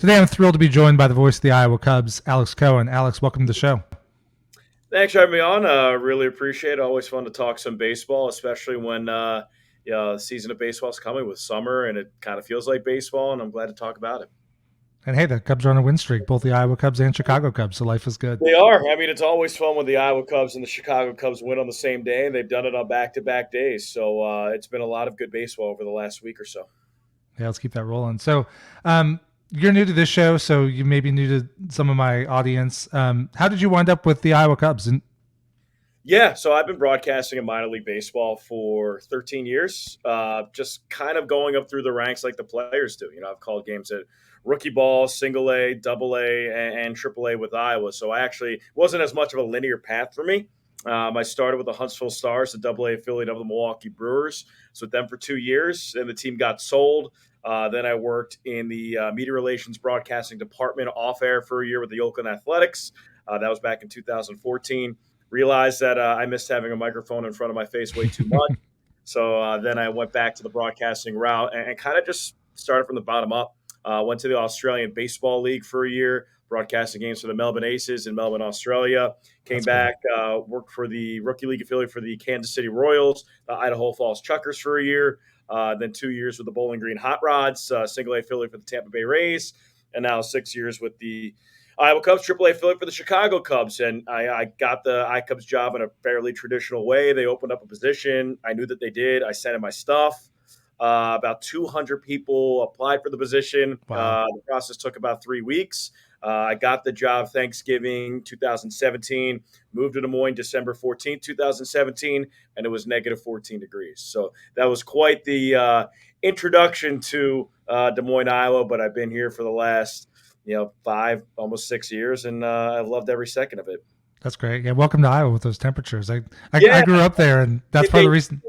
Today, I'm thrilled to be joined by the voice of the Iowa Cubs, Alex Cohen. Alex, welcome to the show. Thanks for having me on. Really appreciate it. Always fun to talk some baseball, especially when the season of baseball is coming with summer and it kind of feels like baseball, and I'm glad to talk about it. And hey, the Cubs are on a win streak, both the Iowa Cubs and Chicago Cubs, so life is good. They are. I mean, it's always fun when the Iowa Cubs and the Chicago Cubs win on the same day, and they've done it on back-to-back days. So it's been a lot of good baseball over the last week or so. Yeah, let's keep that rolling. So, you're new to this show, so you may be new to some of my audience. How did you wind up with the Iowa Cubs? And Yeah, so I've been broadcasting in minor league baseball for 13 years, just kind of going up through the ranks like the players do. I've called games at rookie ball, single A, double A, and triple A with Iowa. So I actually wasn't as much of a linear path for me. I started with the Huntsville Stars, the double A affiliate of the Milwaukee Brewers. So with them for 2 years, and the team got sold. Then I worked in the media relations broadcasting department off air for a year with the Oakland Athletics. That was back in 2014. Realized that I missed having a microphone in front of my face way too much. So then I went back to the broadcasting route and kind of just started from the bottom up. Went to the Australian Baseball League for a year, broadcasting games for the Melbourne Aces in Melbourne, Australia. Came that's cool. back, worked for the Rookie League affiliate for the Kansas City Royals, the Idaho Falls Chuckers for a year, then 2 years with the Bowling Green Hot Rods, single A affiliate for the Tampa Bay Rays, and now 6 years with the Iowa Cubs, AAA affiliate for the Chicago Cubs, and I got the iCubs job in a fairly traditional way. They opened up a position. I knew that they did. I sent in my stuff. About 200 people applied for the position. Wow, The process took about 3 weeks. I got the job Thanksgiving 2017, moved to Des Moines December 14th, 2017, and it was negative 14 degrees. So that was quite the introduction to Des Moines, Iowa, but I've been here for the last 5, almost 6 years, and I've loved every second of it. that's great. Yeah, welcome to Iowa with those temperatures. I Yeah, grew up there, and that's part of they the reason.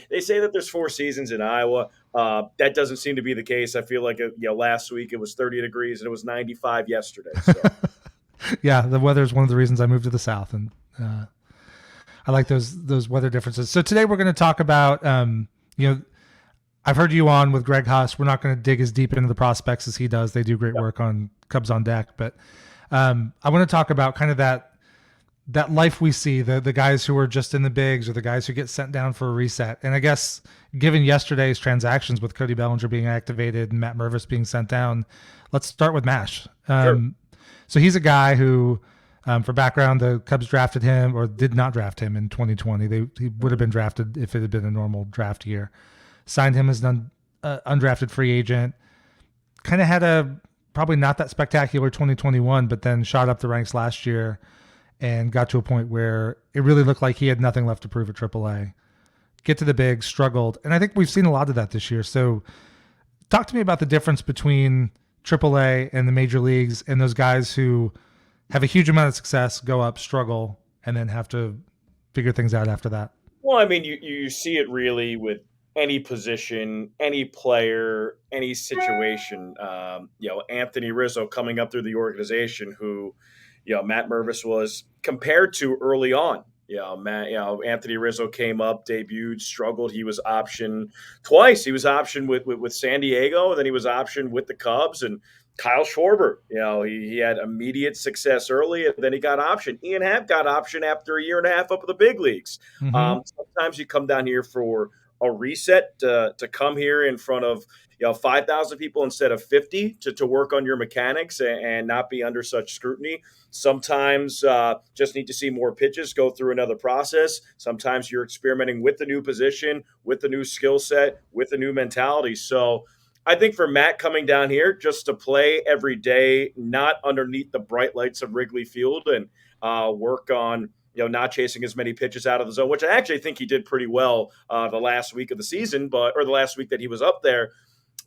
they say that there's 4 seasons in Iowa. That doesn't seem to be the case. I feel like last week it was 30 degrees and it was 95 yesterday. So Yeah, the weather is one of the reasons I moved to the South, and I like those weather differences. So today we're going to talk about I've heard you on with Greg Huss. We're not going to dig as deep into the prospects as he does. They do great yeah, work on Cubs on Deck, but I want to talk about kind of that life we see, the guys who are just in the bigs or the guys who get sent down for a reset. And I guess given yesterday's transactions with Cody Bellinger being activated and Matt Mervis being sent down, let's start with Mash. sure. So he's a guy who, for background, the Cubs drafted him or did not draft him in 2020. He would have been drafted if it had been a normal draft year. Signed him as an undrafted free agent. Kind of had a probably not that spectacular 2021, but then shot up the ranks last year and got to a point where it really looked like he had nothing left to prove at AAA. Get to the big, struggled, and I think we've seen a lot of that this year. So, talk to me about the difference between AAA and the major leagues and those guys who have a huge amount of success, go up, struggle, and then have to figure things out after that. Well, I mean, you see it really with any position, any player, any situation. Anthony Rizzo coming up through the organization, who Matt Mervis was compared to early on. Anthony Rizzo came up, debuted, struggled. He was optioned twice. He was optioned with San Diego, and then he was optioned with the Cubs. And Kyle Schwarber, he had immediate success early, and then he got optioned. Ian Happ got optioned after a year and a half up in the big leagues. Mm-hmm. Sometimes you come down here for a reset to come here in front of 5,000 people instead of 50 to work on your mechanics and not be under such scrutiny. Sometimes just need to see more pitches, go through another process. Sometimes you're experimenting with the new position, with the new skill set, with the new mentality. So I think for Matt coming down here just to play every day, not underneath the bright lights of Wrigley Field, and work on not chasing as many pitches out of the zone, which I actually think he did pretty well the last week of the season, or the last week that he was up there.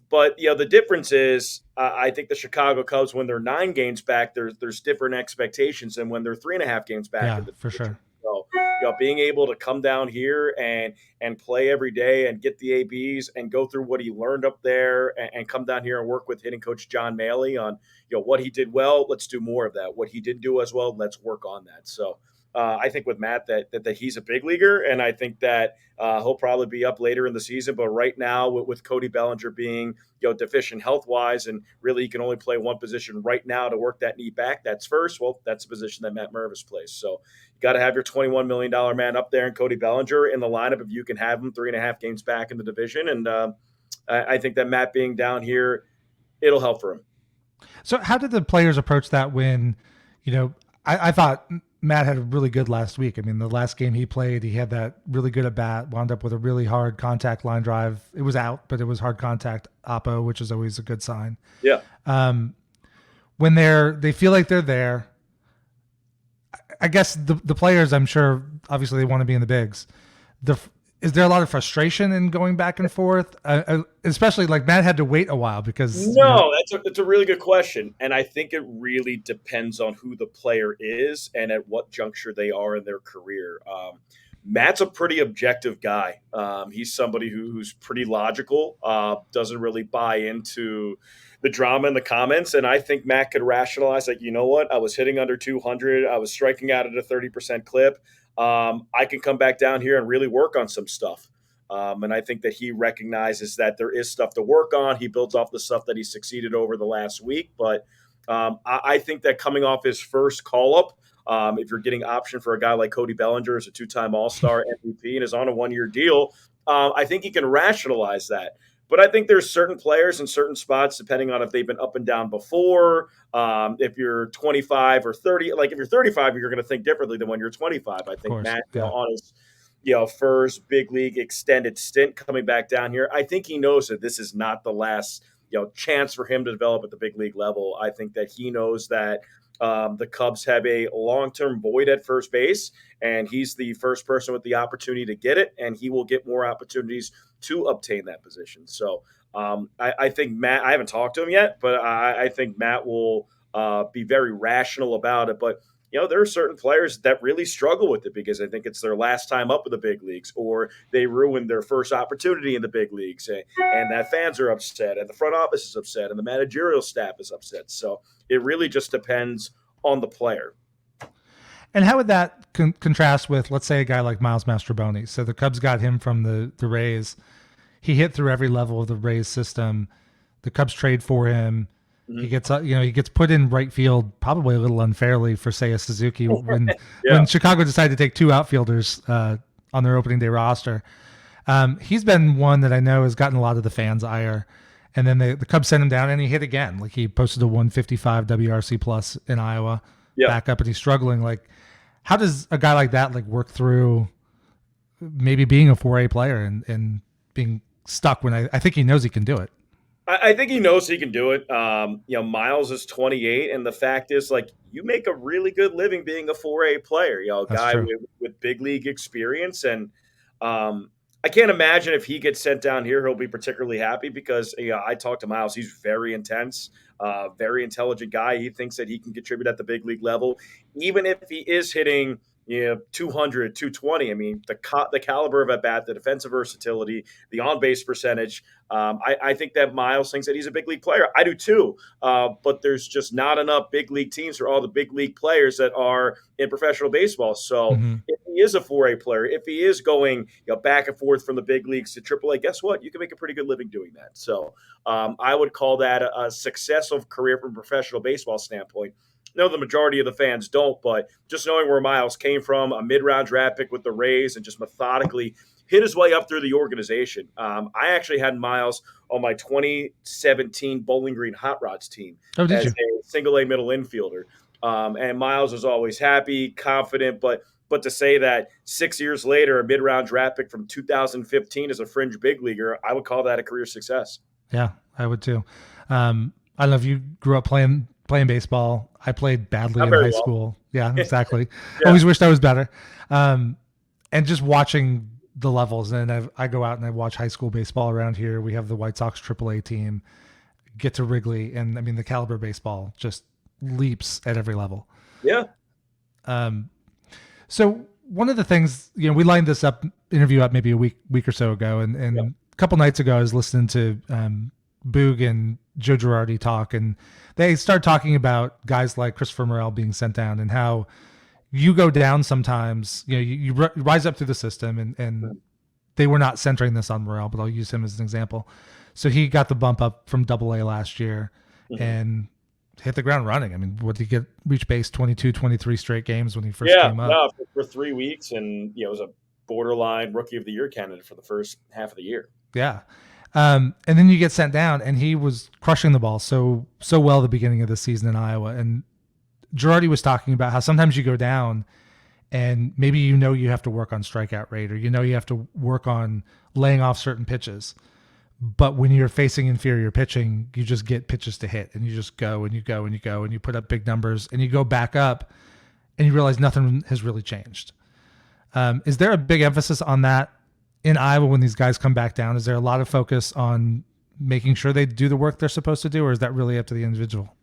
But the difference is, I think the Chicago Cubs, when they're 9 games back, there's different expectations than when they're 3.5 games back Yeah, in the for division. sure. So, being able to come down here and play every day and get the ABs and go through what he learned up there, and come down here and work with hitting coach John Maley on what he did well. Let's do more of that. What he didn't do as well, let's work on that. So I think with Matt that he's a big leaguer, and I think that he'll probably be up later in the season. But right now, with Cody Bellinger being deficient health wise, and really he can only play one position right now to work that knee back. That's first. Well, that's the position that Matt Mervis plays. So you got to have your $21 million man up there and Cody Bellinger in the lineup if you can have him 3.5 games back in the division. And I think that Matt being down here, it'll help for him. So how did the players approach that when, I thought Matt had really good last week. I mean, the last game he played, he had that really good at bat, wound up with a really hard contact line drive. It was out, but it was hard contact oppo, which is always a good sign. Yeah. When they feel like they're there, I guess the players, I'm sure, obviously they want to be in the bigs. Is there a lot of frustration in going back and forth? Especially like Matt had to wait a while because no, that's a really good question, and I think it really depends on who the player is and at what juncture they are in their career. Matt's a pretty objective guy. He's somebody who's pretty logical, doesn't really buy into the drama in the comments, and I think Matt could rationalize like, you know what, I was hitting under 200, I was striking out at a 30% clip. I can come back down here and really work on some stuff. And I think that he recognizes that there is stuff to work on. He builds off the stuff that he succeeded over the last week. But I think that coming off his first call-up, if you're getting option for a guy like Cody Bellinger as a two-time All-Star MVP and is on a one-year deal, I think he can rationalize that. But I think there's certain players in certain spots, depending on if they've been up and down before. If you're 25 or 30, like if you're 35, you're going to think differently than when you're 25. I think course, Matt, yeah. on his first big league extended stint coming back down here, I think he knows that this is not the last chance for him to develop at the big league level. I think that he knows that the Cubs have a long-term void at first base, and he's the first person with the opportunity to get it, and he will get more opportunities to obtain that position. So I think Matt, I haven't talked to him yet, but I think Matt will be very rational about it. But there are certain players that really struggle with it because I think it's their last time up in the big leagues, or they ruined their first opportunity in the big leagues, and that fans are upset, and the front office is upset, and the managerial staff is upset. So it really just depends on the player. And how would that contrast with, let's say, a guy like Miles Mastrobuoni? So the Cubs got him from the Rays. He hit through every level of the Rays system. The Cubs trade for him. Mm-hmm. He gets put in right field, probably a little unfairly for Seiya Suzuki when Chicago decided to take two outfielders on their opening day roster. He's been one that I know has gotten a lot of the fans' ire. And then the Cubs sent him down, and he hit again. Like he posted a 155 WRC plus in Iowa, back up, and he's struggling. Like, how does a guy like that work through maybe being a 4A player and being stuck when I think he knows he can do it? I think he knows he can do it. Miles is 28, and the fact is, you make a really good living being a 4A player. A guy with big league experience, and I can't imagine if he gets sent down here, he'll be particularly happy because I talked to Miles. He's very intense, very intelligent guy. He thinks that he can contribute at the big league level, even if he is hitting 200, 220. I mean, the caliber of at bat, the defensive versatility, the on base percentage. I think that Miles thinks that he's a big league player. I do too. But there's just not enough big league teams for all the big league players that are in professional baseball. So if he is a 4A player, if he is going back and forth from the big leagues to AAA, guess what? You can make a pretty good living doing that. So I would call that a successful career from a professional baseball standpoint. No, the majority of the fans don't, but just knowing where Miles came from, a mid-round draft pick with the Rays, and just methodically hit his way up through the organization. I actually had Miles on my 2017 Bowling Green Hot Rods team as a single-A middle infielder. And Miles was always happy, confident, but to say that 6 years later, a mid-round draft pick from 2015 as a fringe big leaguer, I would call that a career success. Yeah, I would too. I don't know if you grew up playing baseball. I played badly in high school. Yeah, exactly. Always wished I was better. And just watching the levels, and I go out and I watch high school baseball around here. We have the White Sox AAA team, get to Wrigley, and I mean the caliber of baseball just leaps at every level. Yeah. So one of the things, we lined this interview up maybe a week or so ago, and a couple nights ago I was listening to Boog and Joe Girardi talk, and they start talking about guys like Christopher Morel being sent down and how you go down sometimes. You rise up through the system, and they were not centering this on Morel, but I'll use him as an example. So he got the bump up from Double A last year, Mm-hmm. and hit the ground running. I mean, what did he get? Reach base 22, 23 straight games when he first Yeah, came up. no, for 3 weeks, and it was a borderline rookie of the year candidate for the first half of the year. Yeah. And then you get sent down, and he was crushing the ball so well at the beginning of the season in Iowa. And Girardi was talking about how sometimes you go down, and maybe you have to work on strikeout rate, or you have to work on laying off certain pitches. But when you're facing inferior pitching, you just get pitches to hit, and you just go and you go and you go and you put up big numbers, and you go back up, and you realize nothing has really changed. Is there a big emphasis on that in Iowa when these guys come back down? Is there a lot of focus on making sure they do the work they're supposed to do, or is that really up to the individual?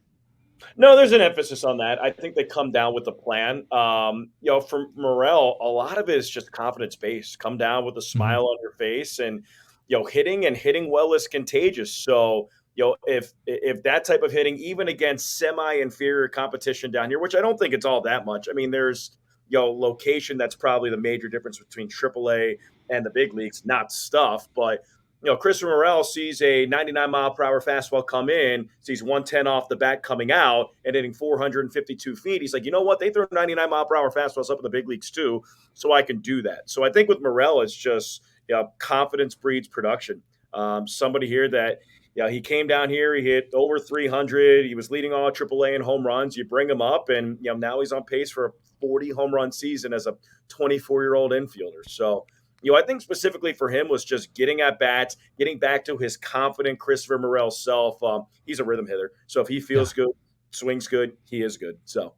No, there's an emphasis on that. I think they come down with a plan. For Morel, a lot of it is just confidence based. Come down with a Mm-hmm. smile on your face, and hitting well is contagious. So if that type of hitting, even against semi inferior competition down here, which I don't think it's all that much. I mean, there's location that's probably the major difference between AAA and the big leagues, not stuff, but Christopher Morel sees a 99-mile-per-hour fastball come in, sees 110 off the bat coming out, and hitting 452 feet. He's like, you know what? They throw 99-mile-per-hour fastballs up in the big leagues too, so I can do that. So I think with Morel, it's just confidence breeds production. Somebody here that he came down here, he hit over 300. He was leading all AAA in home runs. You bring him up, and now he's on pace for a 40 home run season as a 24-year-old infielder. So I think specifically for him was just getting at bats, getting back to his confident Christopher Morel self. He's a rhythm hitter, so if he Yeah. feels good, swings good, he is good. So,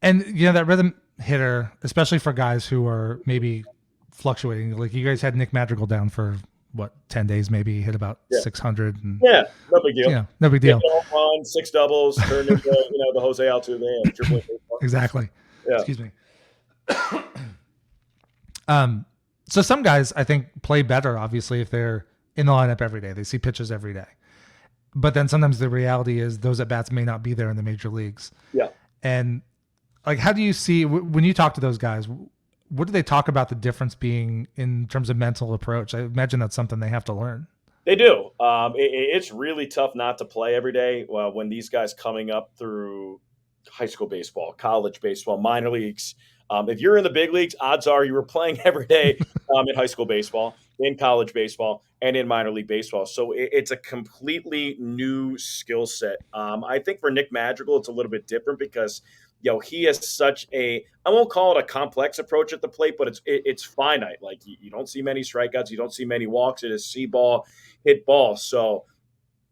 And that rhythm hitter, especially for guys who are maybe fluctuating, like you guys had Nick Madrigal down for what, 10 days, maybe hit about yeah, 600, and yeah, no big deal. no big Hit deal. the home run, 6 doubles, turned into the Jose Altuve of Triple A baseball. Exactly. Yeah, Excuse me. So some guys I think play better, obviously, if they're in the lineup every day. They see pitches every day. But then sometimes the reality is those at bats may not be there in the major leagues. yeah. And like, how do you see when you talk to those guys? What do they talk about the difference being in terms of mental approach? I imagine that's something they have to learn. They do. It's really tough not to play every day. Well, when these guys coming up through high school baseball, college baseball, minor leagues. If you're in the big leagues, odds are you were playing every day in high school baseball, in college baseball, and in minor league baseball. So it's a completely new skill set. I think for Nick Madrigal, it's a little bit different because he has such I won't call it a complex approach at the plate, but it's finite. Like you don't see many strikeouts, you don't see many walks. It is see ball, hit ball. So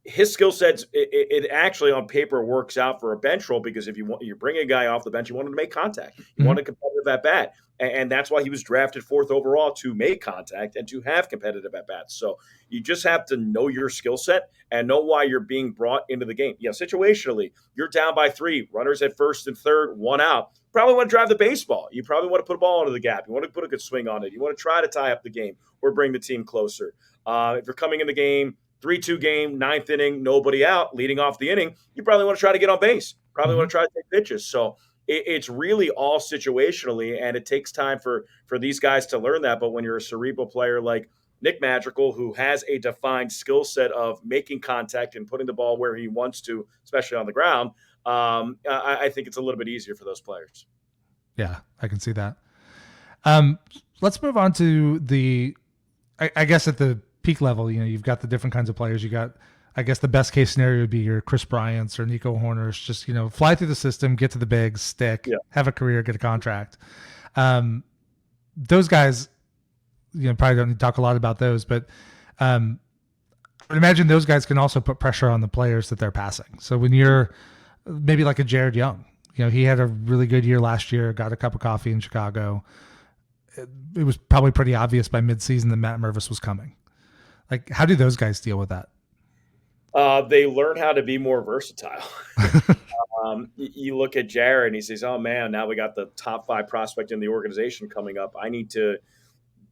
his skill sets, it actually on paper works out for a bench role because if you bring a guy off the bench, you want him to make contact. You Mm-hmm. want a competitive at bat, and that's why he was drafted fourth overall to make contact and to have competitive at bats. So you just have to know your skill set and know why you're being brought into the game. Situationally, you're down by 3, runners at first and third, 1 out. Probably want to drive the baseball. You probably want to put a ball into the gap. You want to put a good swing on it. You want to try to tie up the game or bring the team closer. If you're coming in the game 3-2 game, 9th inning, nobody out, leading off the inning, you probably want to try to get on base. Probably Mm-hmm. want to try to take pitches. So it's really all situationally, and it takes time for these guys to learn that. But when you're a cerebral player like Nick Madrigal, who has a defined skill set of making contact and putting the ball where he wants to, especially on the ground, I think it's a little bit easier for those players. Yeah, I can see that. Let's move on to I guess at the peak level, you've got the different kinds of players. You got, I guess the best case scenario would be your Chris Bryants or Nico Horners, just, fly through the system, get to the bigs, stick, Yeah. have a career, get a contract. Those guys, probably don't need to talk a lot about those, but I would imagine those guys can also put pressure on the players that they're passing. So when you're maybe like a Jared Young, he had a really good year last year, got a cup of coffee in Chicago. It was probably pretty obvious by midseason that Matt Mervis was coming. Like, how do those guys deal with that? They learn how to be more versatile. You look at Jared and he says, oh man, now we got the top 5 prospect in the organization coming up. I need to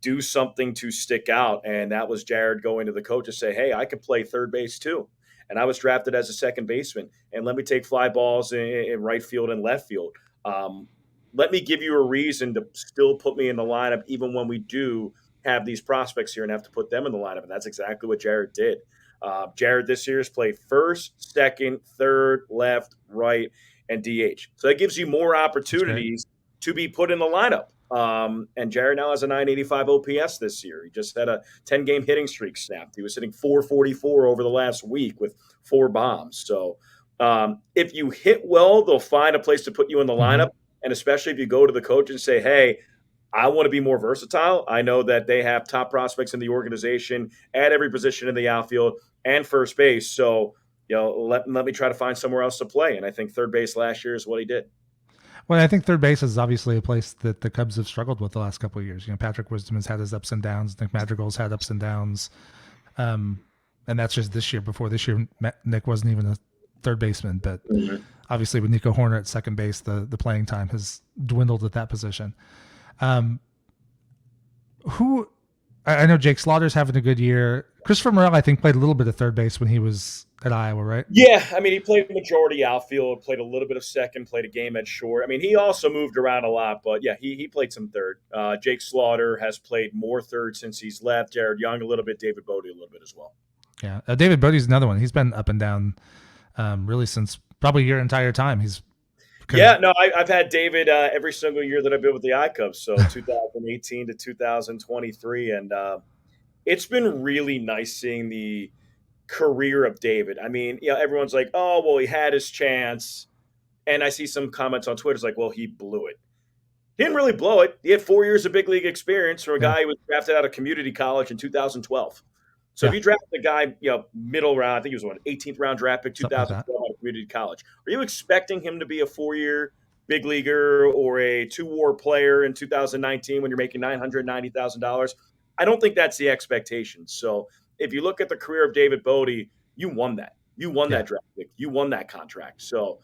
do something to stick out. And that was Jared going to the coach to say, hey, I can play third base too. And I was drafted as a second baseman. And let me take fly balls in right field and left field. let me give you a reason to still put me in the lineup, even when we do have these prospects here and have to put them in the lineup. And that's exactly what Jared did. Jared this year has played first, second, third, left, right, and DH. So that gives you more That's great. opportunities to be put in the lineup. And Jared now has a 985 OPS this year. He just had a 10-game hitting streak snapped. He was hitting 444 over the last week with 4 bombs. So if you hit well, they'll find a place to put you in the Mm-hmm. lineup. And especially if you go to the coach and say, hey, I want to be more versatile. I know that they have top prospects in the organization at every position in the outfield and first base. So, let me try to find somewhere else to play. And I think third base last year is what he did. Well, I think third base is obviously a place that the Cubs have struggled with the last couple of years. Patrick Wisdom has had his ups and downs. Nick Madrigal's had ups and downs. And that's just this year. Before this year, Nick wasn't even a third baseman. But obviously with Nico Horner at second base, the playing time has dwindled at that position. Who I know Jake Slaughter's having a good year. Christopher Morel, I think, played a little bit of third base when he was at Iowa, right? Yeah, I mean, he played majority outfield, played a little bit of second, played a game at short. I mean, he also moved around a lot, but yeah, he played some third. Jake Slaughter has played more third since he's left. Jared Young a little bit, David Bodie a little bit as well. Yeah, David Bodie's another one. He's been up and down really since probably your entire time. Yeah, no, I've had David every single year that I've been with the iCubs, so 2018 to 2023, and it's been really nice seeing the career of David. I mean, everyone's like, oh, well, he had his chance. And I see some comments on Twitter. It's like, well, he blew it. He didn't really blow it. He had 4 years of big league experience from a yeah, guy who was drafted out of community college in 2012. So if yeah, you draft a guy, middle round, I think he was 18th round draft pick, something like that. 2012 out of community college. Are you expecting him to be a 4-year big leaguer or a 2-war player in 2019 when you're making $990,000? I don't think that's the expectation. So if you look at the career of David Bodie, you won that. You won Yeah, that draft pick. You won that contract. So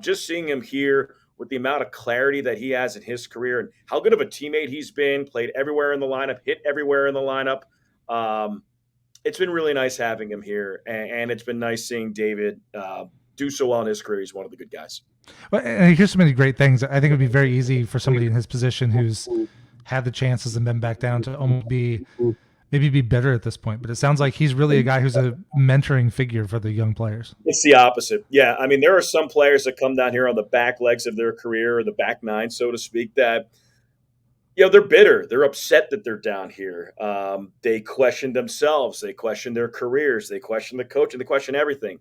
just seeing him here with the amount of clarity that he has in his career and how good of a teammate he's been, played everywhere in the lineup, hit everywhere in the lineup. It's been really nice having him here, and it's been nice seeing David do so well in his career. He's one of the good guys. well, and he hears so many great things. I think it would be very easy for somebody in his position who's had the chances and been back down to almost maybe be better at this point. But it sounds like he's really a guy who's a mentoring figure for the young players. It's the opposite. Yeah, I mean, there are some players that come down here on the back legs of their career, or the back nine, so to speak, that they're bitter. They're upset that they're down here. They question themselves. They question their careers. They question the coach, and they question everything.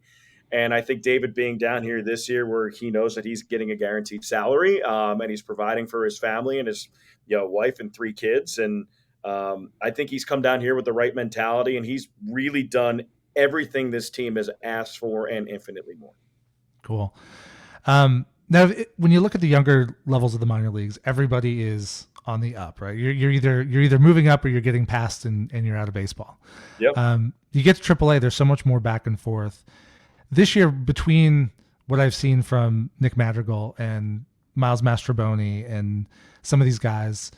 And I think David being down here this year, where he knows that he's getting a guaranteed salary, and he's providing for his family and his wife and 3 kids, and I think he's come down here with the right mentality, and he's really done everything this team has asked for and infinitely more. Cool. Now, when you look at the younger levels of the minor leagues, everybody is on the up, right? You're either moving up or you're getting past and you're out of baseball. Yep. You get to AAA, there's so much more back and forth. This year, between what I've seen from Nick Madrigal and Miles Mastroboni and some of these guys,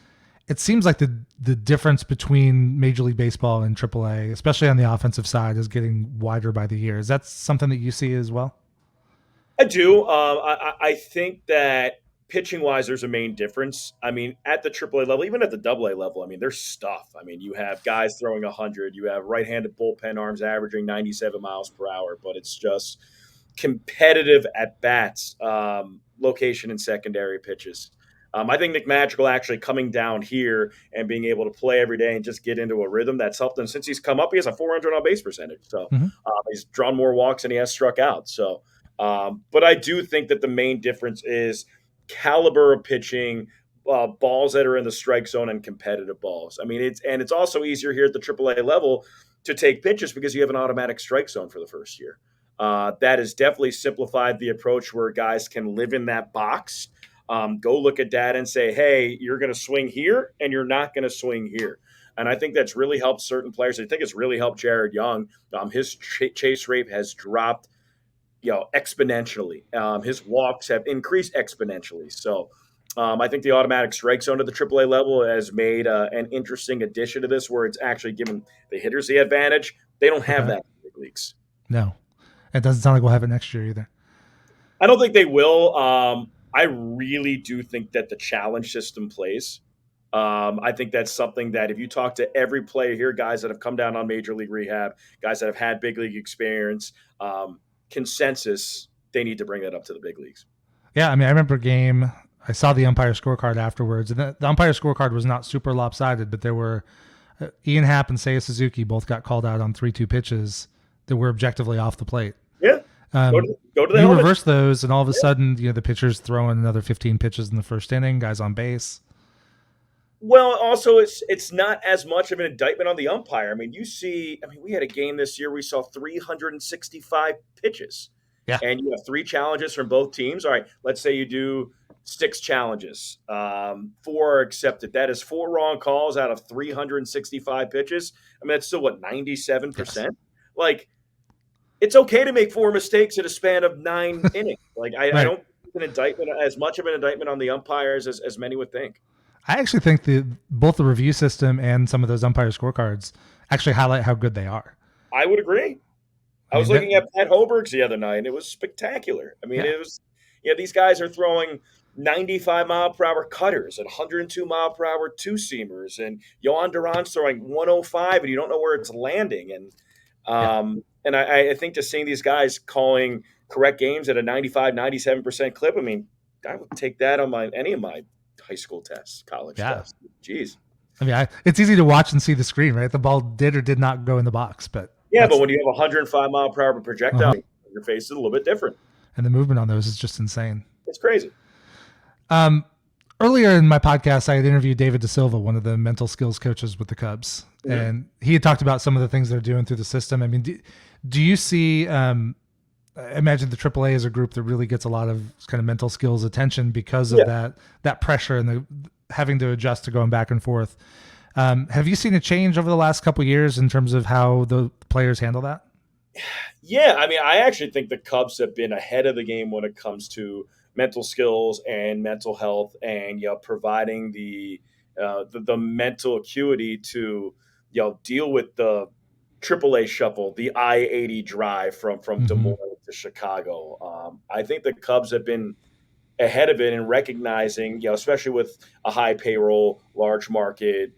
it seems like the difference between Major League Baseball and AAA, especially on the offensive side, is getting wider by the year. Is that something that you see as well? I do. I think that pitching wise, there's a main difference. I mean, at the AAA level, even at the AA level, I mean, there's stuff. I mean, you have guys throwing 100, you have right-handed bullpen arms averaging 97 miles per hour, but it's just competitive at bats, location and secondary pitches. I think Nick Madrigal actually coming down here and being able to play every day and just get into a rhythm that's helped him since he's come up. He has a 400 on base percentage, so Mm-hmm. he's drawn more walks than he has struck out. So, but I do think that the main difference is caliber of pitching, balls that are in the strike zone, and competitive balls. I mean, it's also easier here at the AAA level to take pitches because you have an automatic strike zone for the first year. That has definitely simplified the approach where guys can live in that box. Go look at data and say, hey, you're going to swing here and you're not going to swing here. And I think that's really helped certain players. I think it's really helped Jared Young. His chase rate has dropped, exponentially. His walks have increased exponentially. So I think the automatic strike zone at the AAA level has made an interesting addition to this, where it's actually given the hitters the advantage. They don't have Okay. that in the big leagues. No, it doesn't sound like we'll have it next year either. I don't think they will. I really do think that the challenge system plays. I think that's something that if you talk to every player here, guys that have come down on major league rehab, guys that have had big league experience, consensus, they need to bring that up to the big leagues. Yeah, I mean, I remember a game. I saw the umpire scorecard afterwards, and the umpire scorecard was not super lopsided, but there were Ian Happ and Seiya Suzuki both got called out on 3-2 pitches that were objectively off the plate. Yeah, go to the You helmet. reverse those, and all of a sudden, the pitcher's throwing another 15 pitches in the first inning, guys on base. Well, also it's not as much of an indictment on the umpire. I mean, you see, I mean, we had a game this year we saw 365 pitches, Yeah. and you have three challenges from both teams. All right, let's say you do six challenges, four are accepted. That is four wrong calls out of 365 pitches. I mean, that's still what 97%. Like, it's okay to make four mistakes in a span of 9 innings. Like, I Right. don't think it's an indictment as much of an indictment on the umpires as many would think. I actually think both the review system and some of those umpire scorecards actually highlight how good they are. I would agree. I was looking at Pat Hoberg's the other night, and it was spectacular. I mean, Yeah. it was, these guys are throwing 95 mile per hour cutters and 102 mile per hour two seamers, and Yohan Duran's throwing 105, and you don't know where it's landing. And I think just seeing these guys calling correct games at a 95, 97% clip, I mean, I would take that on any of my high school tests, college Yeah. tests. Jeez. I mean, it's easy to watch and see the screen, right? The ball did or did not go in the box, but Yeah, but when you have a 105 mile per hour projectile, your face is a little bit different. and the movement on those is just insane. It's crazy. Earlier in my podcast, I had interviewed David Da Silva, one of the mental skills coaches with the Cubs, and he had talked about some of the things they're doing through the system. I mean, do you see? I imagine the AAA is a group that really gets a lot of kind of mental skills attention because of that pressure and the having to adjust to going back and forth. Have you seen a change over the last couple of years in terms of how the players handle that? Yeah, I mean, I actually think the Cubs have been ahead of the game when it comes to mental skills and mental health, and providing the mental acuity to deal with the AAA shuffle, the I-80 drive from Des Moines to Chicago. I think the Cubs have been ahead of it and recognizing, especially with a high payroll, large market,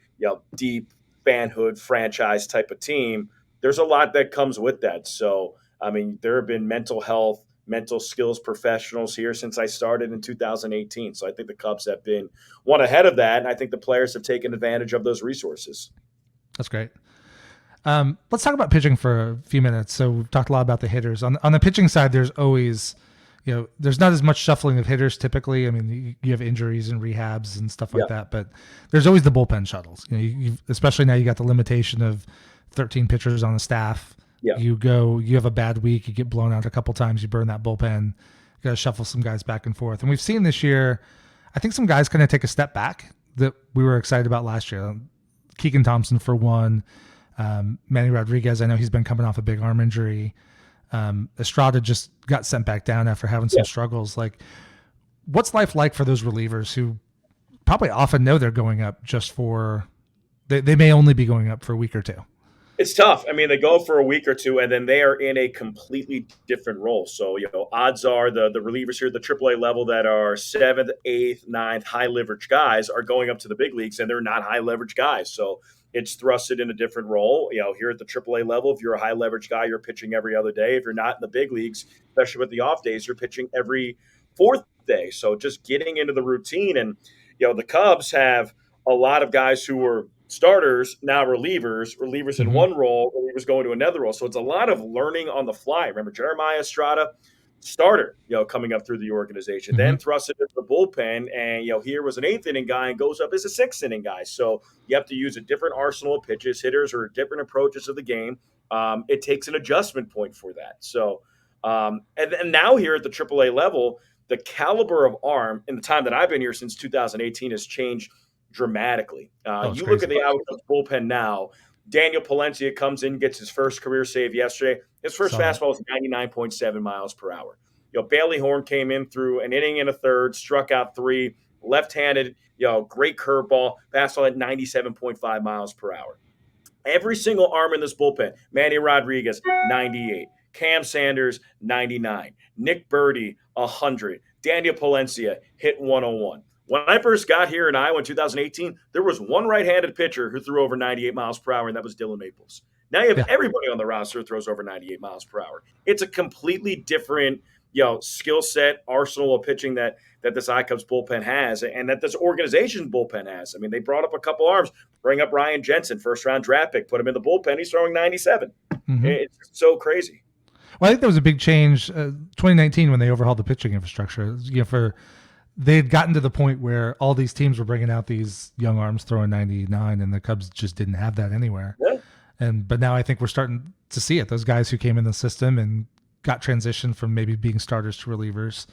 deep fanhood franchise type of team, there's a lot that comes with that. So, I mean, there have been mental health, mental skills professionals here since I started in 2018. So I think the Cubs have been one ahead of that. And I think the players have taken advantage of those resources. That's great. Let's talk about pitching for a few minutes. So we've talked a lot about the hitters. On the pitching side, there's always, there's not as much shuffling of hitters typically. I mean, you have injuries and rehabs and stuff like that, but there's always the bullpen shuttles. Especially now you got the limitation of 13 pitchers on the staff. Yeah. You have a bad week, you get blown out a couple times, you burn that bullpen, you got to shuffle some guys back and forth. And we've seen this year, I think some guys kind of take a step back that we were excited about last year. Keegan Thompson for one. Manny Rodriguez, I know he's been coming off a big arm injury. Estrada just got sent back down after having some struggles. Like, what's life like for those relievers who probably often know they're going up just for, they may only be going up for a week or two? It's tough. I mean, they go for a week or two, and then they are in a completely different role. So, odds are the relievers here at the AAA level that are 7th, 8th, 9th, high leverage guys are going up to the big leagues, and they're not high leverage guys. So it's thrusted in a different role. Here at the AAA level, if you're a high leverage guy, you're pitching every other day. If you're not in the big leagues, especially with the off days, you're pitching every fourth day. So just getting into the routine, and the Cubs have a lot of guys who were starters, now relievers in one role, relievers going to another role. So it's a lot of learning on the fly. Remember, Jeremiah Estrada, starter, coming up through the organization, then thrust it into the bullpen. And, here was an 8th inning guy and goes up as a 6th inning guy. So you have to use a different arsenal of pitches. Hitters are different approaches of the game. It takes an adjustment point for that. So, and now here at the AAA level, the caliber of arm in the time that I've been here since 2018 has changed dramatically. You look at the Outcomes bullpen now. Daniel Palencia comes in, gets his first career save yesterday. His first fastball was 99.7 miles per hour. Bailey Horn came in through an inning and a third, struck out 3, left-handed, great curveball, fastball at 97.5 miles per hour. Every single arm in this bullpen, Manny Rodriguez, 98. Cam Sanders, 99. Nick Birdie, 100. Daniel Palencia hit 101. When I first got here in Iowa in 2018, there was one right-handed pitcher who threw over 98 miles per hour, and that was Dylan Maples. Now you have Yeah. everybody on the roster who throws over 98 miles per hour. It's a completely different, skill set, arsenal of pitching that this iCubs bullpen has, and that this organization's bullpen has. I mean, they brought up a couple arms, bring up Ryan Jensen, first round draft pick, put him in the bullpen. He's throwing 97. Mm-hmm. It's so crazy. Well, I think that was a big change, 2019, when they overhauled the pitching infrastructure. They had gotten to the point where all these teams were bringing out these young arms throwing 99, and the Cubs just didn't have that anywhere. Yeah. But now I think we're starting to see it. Those guys who came in the system and got transitioned from maybe being starters to relievers,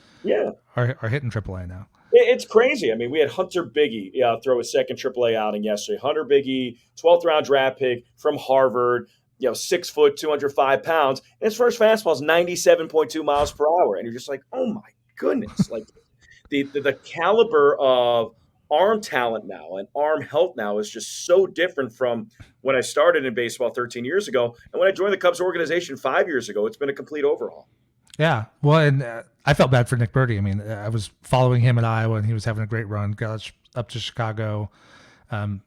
are hitting AAA now. It's crazy. I mean, we had Hunter Biggie throw his second AAA outing yesterday. Hunter Biggie, 12th round draft pick from Harvard, 6 foot, 205 pounds. And his first fastball is 97.2 miles per hour. And you're just like, oh my goodness. Like the caliber of arm talent now and arm health now is just so different from when I started in baseball 13 years ago. And when I joined the Cubs organization 5 years ago, it's been a complete overhaul. Yeah. Well, and I felt bad for Nick Birdie. I mean, I was following him in Iowa, and he was having a great run, got up to Chicago,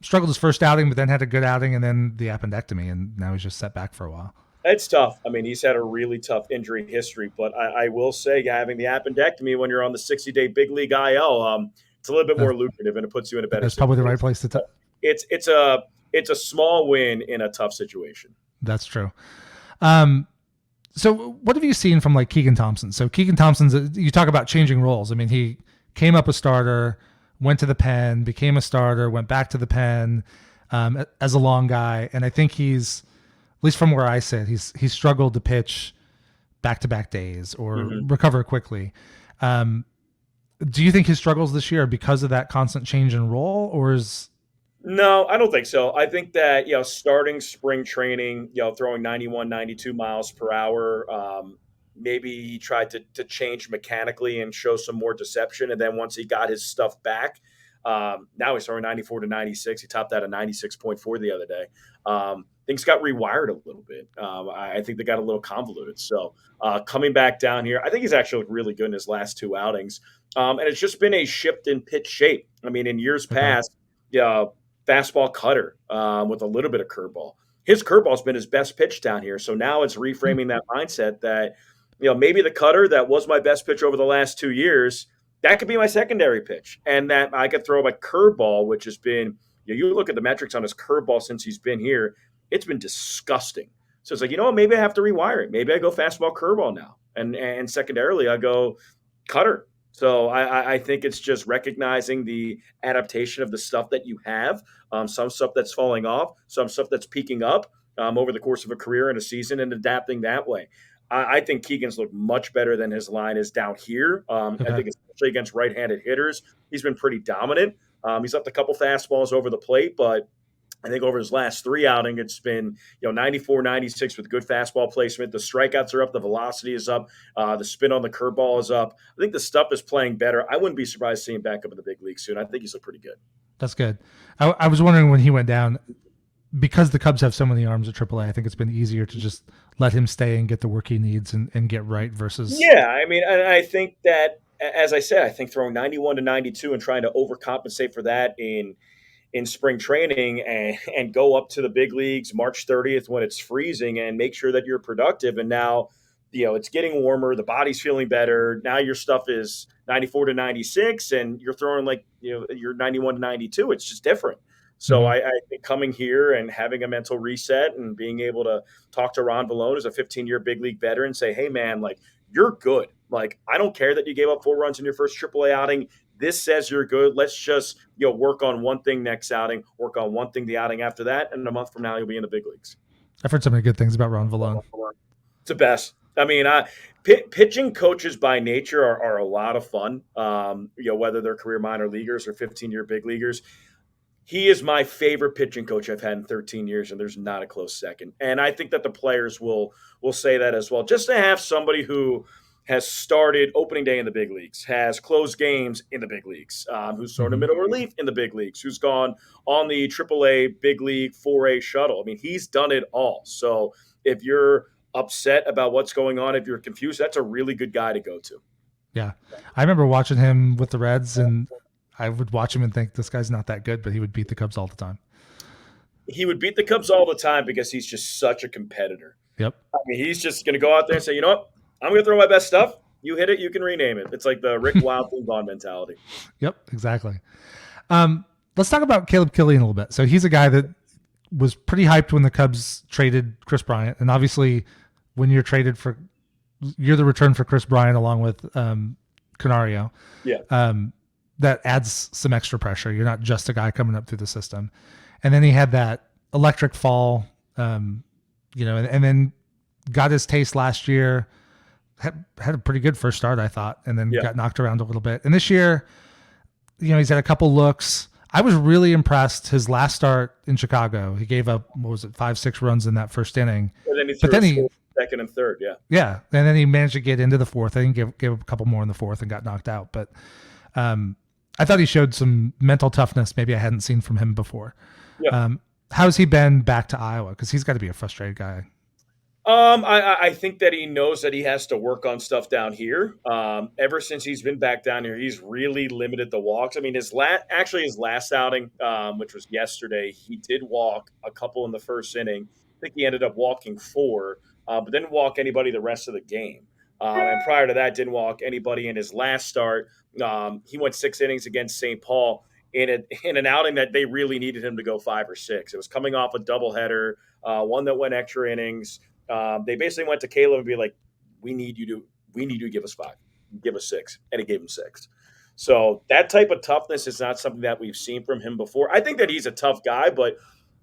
struggled his first outing, but then had a good outing, and then the appendectomy, and now he's just set back for a while. It's tough. I mean, he's had a really tough injury history, but I will say having the appendectomy when you're on the 60-day big league IL, it's a little bit more lucrative, and it puts you in a better That's situation. probably the right place to It's a small win in a tough situation. That's true. So what have you seen from like Keegan Thompson? So Keegan Thompson's, you talk about changing roles. I mean, he came up a starter, went to the pen, became a starter, went back to the pen as a long guy. And I think he's, at least from where I sit, he's struggled to pitch back-to-back days or recover quickly. Do you think his struggles this year are because of that constant change in role, or is... No, I don't think so. I think that, starting spring training, throwing 91, 92 miles per hour, maybe he tried to change mechanically and show some more deception. And then once he got his stuff back, now he's throwing 94 to 96. He topped out at 96.4 the other day. Things got rewired a little bit. I think they got a little convoluted. So coming back down here, I think he's actually looked really good in his last two outings. And it's just been a shift in pitch shape. I mean, in years past, fastball cutter with a little bit of curveball. His curveball's been his best pitch down here. So now it's reframing that mindset that, maybe the cutter that was my best pitch over the last 2 years, that could be my secondary pitch. And that I could throw my curveball, which has been, you look at the metrics on his curveball since he's been here, it's been disgusting. So it's like, maybe I have to rewire it. Maybe I go fastball curveball now. And secondarily, I go cutter. So I think it's just recognizing the adaptation of the stuff that you have, some stuff that's falling off, some stuff that's peaking up over the course of a career and a season, and adapting that way. I think Keegan's looked much better than his line is down here. I think especially against right-handed hitters, he's been pretty dominant. He's left a couple fastballs over the plate, but I think over his last three outings, it's been 94, 96 with good fastball placement. The strikeouts are up, the velocity is up, the spin on the curveball is up. I think the stuff is playing better. I wouldn't be surprised seeing him back up in the big league soon. I think he's looked pretty good. That's good. I was wondering when he went down, because the Cubs have so many arms at AAA, I think it's been easier to just let him stay and get the work he needs and get right versus... Yeah, I mean, and I think that, as I said, I think throwing 91 to 92 and trying to overcompensate for that in spring training and go up to the big leagues March 30th when it's freezing and make sure that you're productive. And now, it's getting warmer. The body's feeling better. Now your stuff is 94 to 96 and you're throwing you're 91 to 92. It's just different. So I think coming here and having a mental reset and being able to talk to Ron Vallone as a 15-year big league veteran, say, hey, man, you're good. I don't care that you gave up 4 runs in your first AAA outing. This says you're good. Let's just work on one thing next outing, work on one thing the outing after that, and a month from now you'll be in the big leagues. I've heard so many good things about Ron Vallone. It's the best. I mean, pitching coaches by nature are a lot of fun. Whether they're career minor leaguers or 15-year big leaguers. He is my favorite pitching coach I've had in 13 years, and there's not a close second. And I think that the players will say that as well. Just to have somebody who has started opening day in the big leagues, has closed games in the big leagues, who's thrown a middle relief in the big leagues, who's gone on the AAA big league 4A shuttle. I mean, he's done it all. So if you're upset about what's going on, if you're confused, that's a really good guy to go to. Yeah. I remember watching him with the Reds, and I would watch him and think this guy's not that good, but he would beat the Cubs all the time. He would beat the Cubs all the time because he's just such a competitor. Yep. I mean, he's just going to go out there and say, you know what? I'm going to throw my best stuff. You hit it, you can rename it. It's like the Rick Wild mentality. Yep. Exactly. Let's talk about Caleb Killian a little bit. So he's a guy that was pretty hyped when the Cubs traded Chris Bryant, and obviously, when you're traded for, you're the return for Chris Bryant along with Canario. Yeah. That adds some extra pressure. You're not just a guy coming up through the system. And then he had that electric fall, and then got his taste last year. Had a pretty good first start, I thought, and then got knocked around a little bit. And this year, he's had a couple looks. I was really impressed. His last start in Chicago, he gave up, 5-6 runs in that first inning. And then he threw second and third, yeah. And then he managed to get into the fourth. I think gave up a couple more in the fourth and got knocked out. But I thought he showed some mental toughness maybe I hadn't seen from him before. Yeah. How's he been back to Iowa? Because he's got to be a frustrated guy. I think that he knows that he has to work on stuff down here. Ever since he's been back down here, he's really limited the walks. I mean, his last outing, which was yesterday, he did walk a couple in the first inning. I think he ended up walking 4, but didn't walk anybody the rest of the game. And prior to that, didn't walk anybody in his last start. He went 6 innings against St. Paul in an outing that they really needed him to go 5 or 6. It was coming off a doubleheader, one that went extra innings. They basically went to Caleb and be like, we need you to give us 5, give us 6. And he gave him 6. So that type of toughness is not something that we've seen from him before. I think that he's a tough guy, but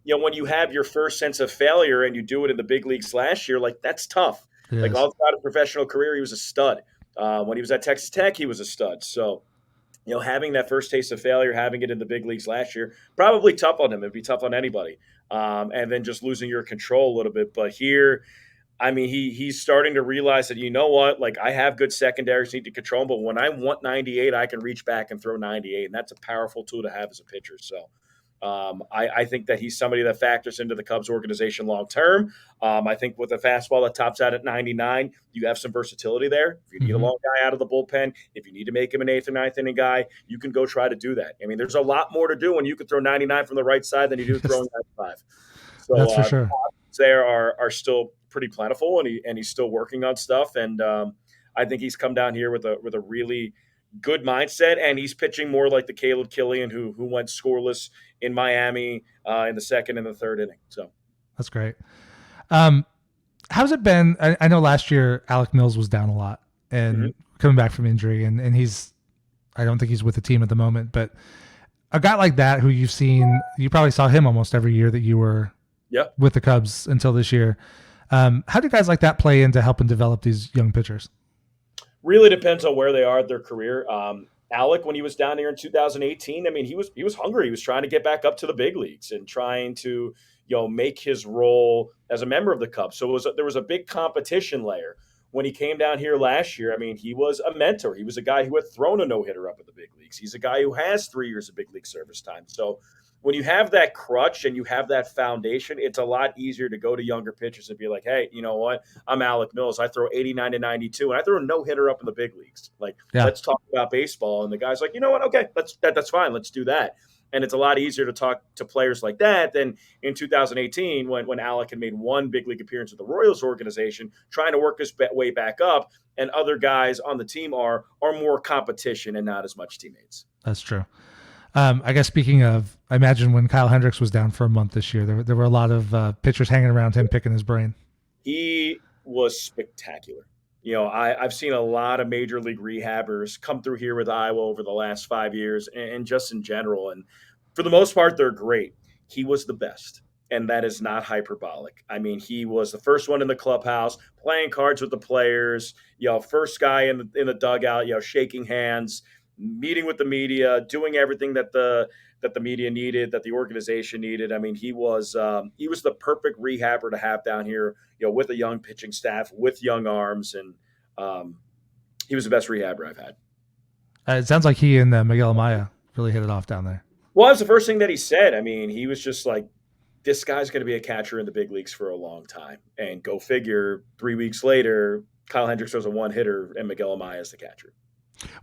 when you have your first sense of failure and you do it in the big leagues last year, like that's tough. Like all throughout his professional career, he was a stud. When he was at Texas Tech, he was a stud. So, having that first taste of failure, having it in the big leagues last year, probably tough on him. It'd be tough on anybody. And then just losing your control a little bit. But here, I mean, he's starting to realize that, like I have good secondaries, need to control them, but when I want 98, I can reach back and throw 98. And that's a powerful tool to have as a pitcher. So I think that he's somebody that factors into the Cubs organization long term. I think with a fastball that tops out at 99, you have some versatility there. If you need a long guy out of the bullpen, if you need to make him an 8th or 9th inning guy, you can go try to do that. I mean, there's a lot more to do when you can throw 99 from the right side than you do throwing 95. So that's for sure. There are still pretty plentiful, and he's still working on stuff. And I think he's come down here with a really good mindset, and he's pitching more like the Caleb Killian who went scoreless in Miami in the second and the third inning. So that's great. How's it been? I know last year Alec Mills was down a lot and coming back from injury, and I don't think he's with the team at the moment, but a guy like that who you probably saw him almost every year that you were with the Cubs until this year. How do guys like that play into helping develop these young pitchers? Really depends on where they are at their career. Alec, when he was down here in 2018, I mean, he was hungry. He was trying to get back up to the big leagues and trying to, make his role as a member of the Cubs. So there was a big competition layer. When he came down here last year, I mean, he was a mentor. He was a guy who had thrown a no-hitter up at the big leagues. He's a guy who has 3 years of big league service time. So when you have that crutch and you have that foundation, it's a lot easier to go to younger pitchers and be like, hey, you know what? I'm Alec Mills. I throw 89 to 92, and I throw a no-hitter up in the big leagues. Like, let's talk about baseball. And the guy's like, you know what? Okay, that's fine. Let's do that. And it's a lot easier to talk to players like that than in 2018 when Alec had made 1 big league appearance with the Royals organization, trying to work his way back up, and other guys on the team are more competition and not as much teammates. That's true. I guess speaking of, I imagine when Kyle Hendricks was down for a month this year, there were a lot of pitchers hanging around him, picking his brain. He was spectacular. I've seen a lot of major league rehabbers come through here with Iowa over the last 5 years and just in general. And for the most part, they're great. He was the best. And that is not hyperbolic. I mean, he was the first one in the clubhouse, playing cards with the players, first guy in the dugout, shaking hands, meeting with the media, doing everything that the media needed, that the organization needed. I mean, he was the perfect rehabber to have down here, with a young pitching staff, with young arms, and he was the best rehabber I've had. It sounds like he and Miguel Amaya really hit it off down there. Well, that was the first thing that he said. I mean, he was just like, this guy's going to be a catcher in the big leagues for a long time. And go figure, 3 weeks later, Kyle Hendricks was a one hitter and Miguel Amaya is the catcher.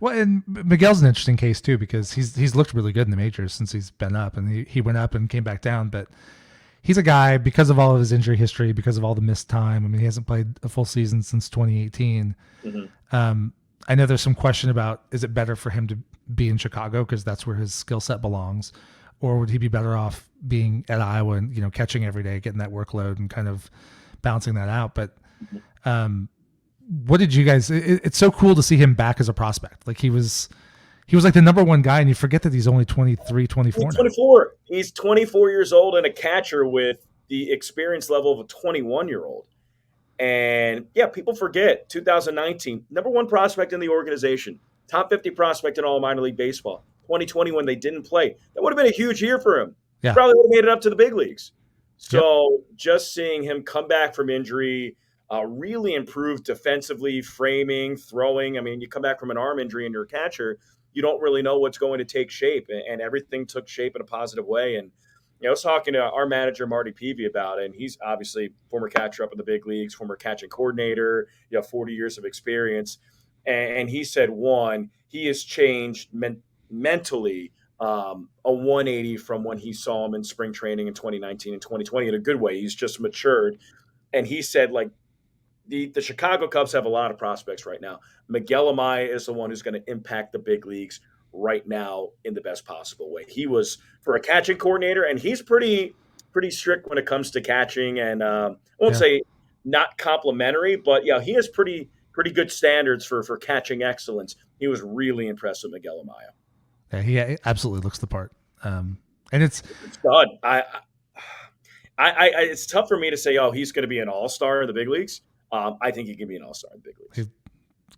Well, and Miguel's an interesting case too because he's looked really good in the majors since he's been up, and he went up and came back down. But he's a guy, because of all of his injury history, because of all the missed time. I mean, he hasn't played a full season since 2018. I know there's some question about, is it better for him to be in Chicago because that's where his skill set belongs, or would he be better off being at Iowa and, you know, catching every day, getting that workload and kind of balancing that out? But what did you guys? It's so cool to see him back as a prospect. Like he was like the number one guy, and you forget that he's only 23, 24 He's now. 24. He's 24 years old and a catcher with the experience level of a 21-year-old. And yeah, people forget 2019, number one prospect in the organization, top 50 prospect in all minor league baseball. 2020, when they didn't play, that would have been a huge year for him. Yeah. Probably would have made it up to the big leagues. So just seeing him come back from injury, really improved defensively, framing, throwing. I mean, you come back from an arm injury and you're a catcher, you don't really know what's going to take shape, and everything took shape in a positive way. And you know, I was talking to our manager Marty Peavy about it, and he's obviously former catcher up in the big leagues, former catching coordinator, 40 years of experience. And he said, one, he has changed mentally, a 180 from when he saw him in spring training in 2019 and 2020 in a good way. He's just matured. And he said, like, the Chicago Cubs have a lot of prospects right now. Miguel Amaya is the one who's going to impact the big leagues right now in the best possible way. He was for a catching coordinator, and he's pretty strict when it comes to catching. And I won't say not complimentary, but yeah, he has pretty good standards for catching excellence. He was really impressed with Miguel Amaya. Yeah, he absolutely looks the part. And it's done. It's tough for me to say, oh, he's going to be an all-star in the big leagues. I think he can be an all-star in the big leagues.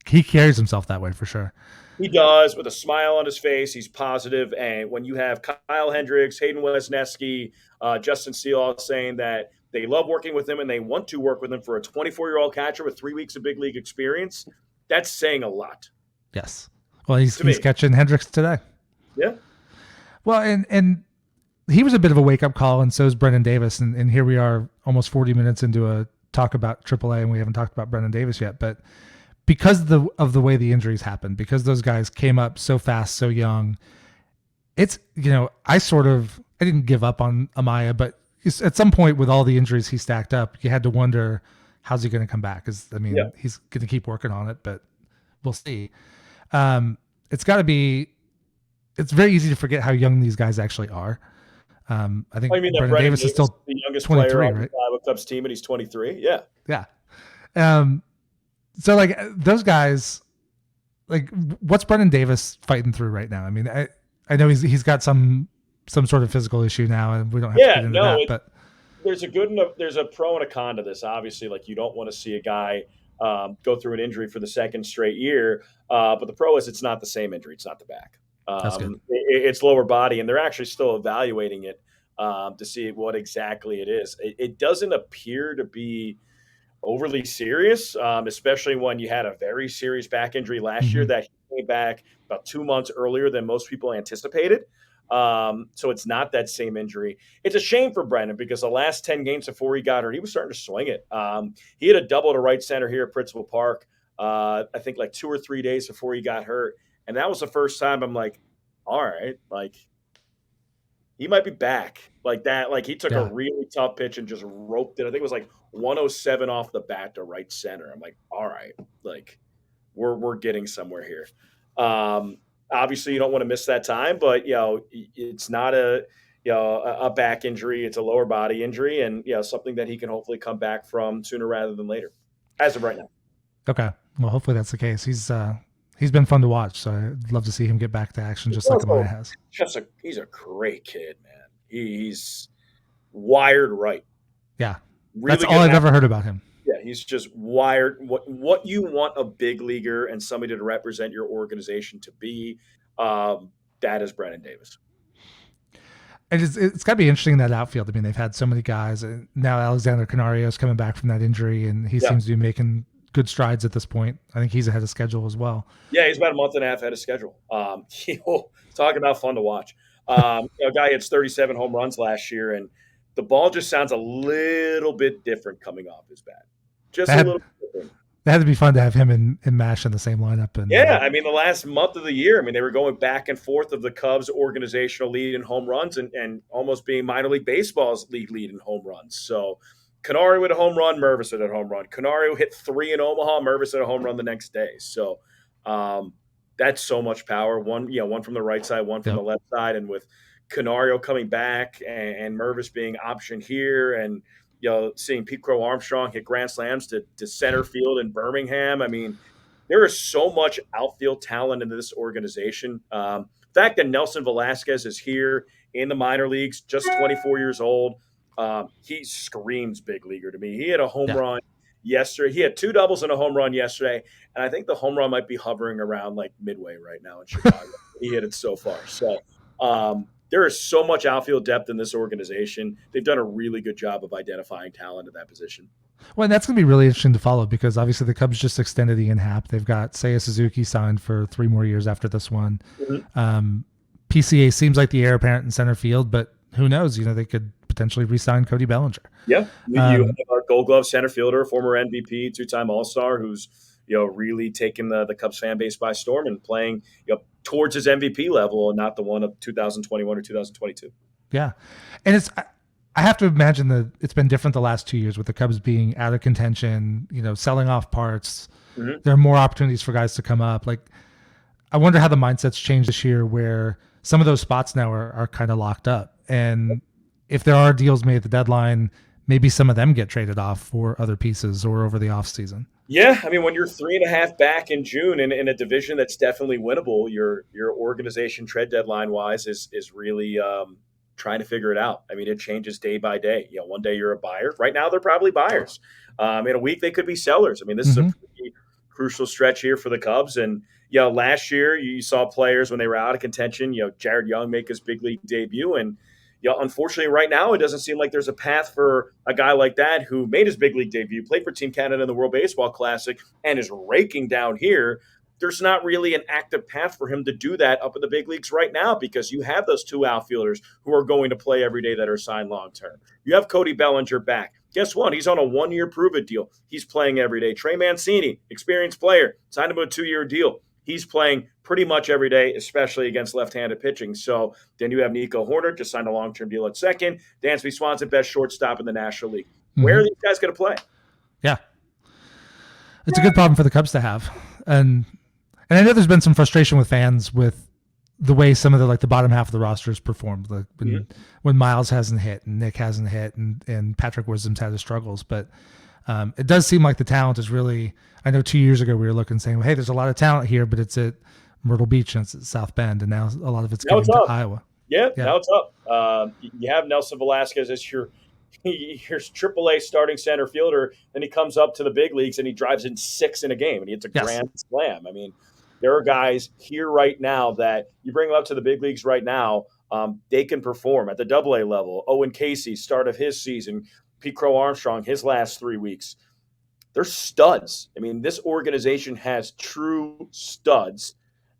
He carries himself that way for sure. He does, with a smile on his face. He's positive. And when you have Kyle Hendricks, Hayden Wesneski, Justin Steele all saying that they love working with him and they want to work with him for a 24-year-old catcher with 3 weeks of big league experience, that's saying a lot. Yes. Well, he's catching Hendricks today. Yeah. Well, and he was a bit of a wake-up call, and so is Brendan Davis. And here we are almost 40 minutes into a talk about AAA, and we haven't talked about Brendan Davis yet. But because of the way the injuries happened, because those guys came up so fast, so young, it's, I didn't give up on Amaya, but at some point with all the injuries he stacked up, you had to wonder, how's he going to come back? He's going to keep working on it, but we'll see. It's very easy to forget how young these guys actually are. I think Brendan Davis is still the youngest 23, player on right? the Iowa Cubs team, and he's 23. Yeah. Yeah. So like those guys, like what's Brendan Davis fighting through right now? I mean, I know he's got some sort of physical issue now, and we don't have to get into that. But there's a pro and a con to this. Obviously, like you don't want to see a guy go through an injury for the second straight year. But the pro is it's not the same injury. It's not the back. That's good. It's lower body, and they're actually still evaluating it to see what exactly it is. It doesn't appear to be overly serious, especially when you had a very serious back injury last year that he came back about 2 months earlier than most people anticipated. So it's not that same injury. It's a shame for Brendan because the last 10 games before he got hurt, he was starting to swing it. He had a double to right center here at Principal Park, I think like 2 or 3 days before he got hurt. And that was the first time I'm like, all right, like he might be back like that. Like he took a really tough pitch and just roped it. I think it was like 107 off the bat to right center. I'm like, all right, like we're getting somewhere here. Obviously you don't want to miss that time, but it's not a back injury. It's a lower body injury, and something that he can hopefully come back from sooner rather than later as of right now. Okay. Well, hopefully that's the case. He's been fun to watch, so I'd love to see him get back to action just like Amaya has. He's a great kid, man. He's wired right. Yeah. Really, that's all I've ever heard about him. Yeah, he's just wired. What you want a big leaguer and somebody to represent your organization to be, that is Brendan Davis. And it's got to be interesting in that outfield. I mean, they've had so many guys. And now Alexander Canario is coming back from that injury, and he seems to be making good strides at this point. I think he's ahead of schedule as well. Yeah, he's about a month and a half ahead of schedule. Talk about fun to watch. A guy hits 37 home runs last year, and the ball just sounds a little bit different coming off his bat. Just That a had, little bit different. that had to be fun to have him and Mash in the same lineup. And Yeah, I mean, the last month of the year, I mean, they were going back and forth of the Cubs' organizational lead in home runs and almost being minor league baseball's league lead in home runs. So Canario with a home run, Mervis with a home run. Canario hit 3 in Omaha, Mervis hit a home run the next day. So um, that's so much power. One from the right side, one from yep. the left side, and with Canario coming back and Mervis being optioned here, and seeing Pete Crow Armstrong hit grand slams to center field in Birmingham. I mean, there is so much outfield talent in this organization. The fact that Nelson Velasquez is here in the minor leagues, just 24 years old, he screams big leaguer to me. He had a home Yeah. run yesterday. He had 2 doubles and a home run yesterday, and I think the home run might be hovering around like midway right now in Chicago. He hit it so far. So there is so much outfield depth in this organization. They've done a really good job of identifying talent at that position. Well, and that's going to be really interesting to follow because obviously the Cubs just extended Ian Happ. They've got Seiya Suzuki signed for 3 more years after this one. PCA seems like the heir apparent in center field, but who knows? They could potentially re-sign Cody Bellinger. Yeah, you have our Gold Glove center fielder, former MVP, 2-time All-Star, who's really taken the Cubs fan base by storm and playing towards his MVP level, and not the one of 2021 or 2022. Yeah, and I have to imagine that it's been different the last 2 years with the Cubs being out of contention, selling off parts. Mm-hmm. There are more opportunities for guys to come up. Like, I wonder how the mindset's changed this year where some of those spots now are kind of locked up. And if there are deals made at the deadline, maybe some of them get traded off for other pieces or over the offseason. Yeah, I mean, when you're 3.5 back in June in a division that's definitely winnable, your organization trade deadline wise is really trying to figure it out. I mean, it changes day by day. One day you're a buyer. Right now, they're probably buyers. In a week, they could be sellers. I mean, this is a pretty crucial stretch here for the Cubs. And last year you saw players when they were out of contention. Jared Young make his big league debut, and unfortunately, right now it doesn't seem like there's a path for a guy like that who made his big league debut, played for Team Canada in the World Baseball Classic, and is raking down here. There's not really an active path for him to do that up in the big leagues right now because you have those 2 outfielders who are going to play every day that are signed long term. You have Cody Bellinger back. Guess what? He's on a 1-year prove-it deal. He's playing every day. Trey Mancini, experienced player, signed him a 2-year deal. He's playing pretty much every day, especially against left-handed pitching. So then you have Nico Horner, just signed a long-term deal at second. Dansby Swanson, best shortstop in the National League. Where are these guys going to play? Yeah. It's a good problem for the Cubs to have. And I know there's been some frustration with fans with the way some of the bottom half of the rosters performed. Like when Miles hasn't hit and Nick hasn't hit and Patrick Wisdom's had his struggles. But it does seem like the talent is really, I know 2 years ago we were looking saying, well, hey, there's a lot of talent here, but it's at Myrtle Beach and it's at South Bend. And now a lot of it's coming to Iowa. Yeah, now it's up. You have Nelson Velasquez as your AAA starting center fielder, and he comes up to the big leagues and he drives in 6 in a game and he hits a grand slam. I mean, there are guys here right now that you bring them up to the big leagues right now, they can perform at the AA level. Owen Casey, start of his season, Pete Crow Armstrong, his last 3 weeks. They're studs. I mean, this organization has true studs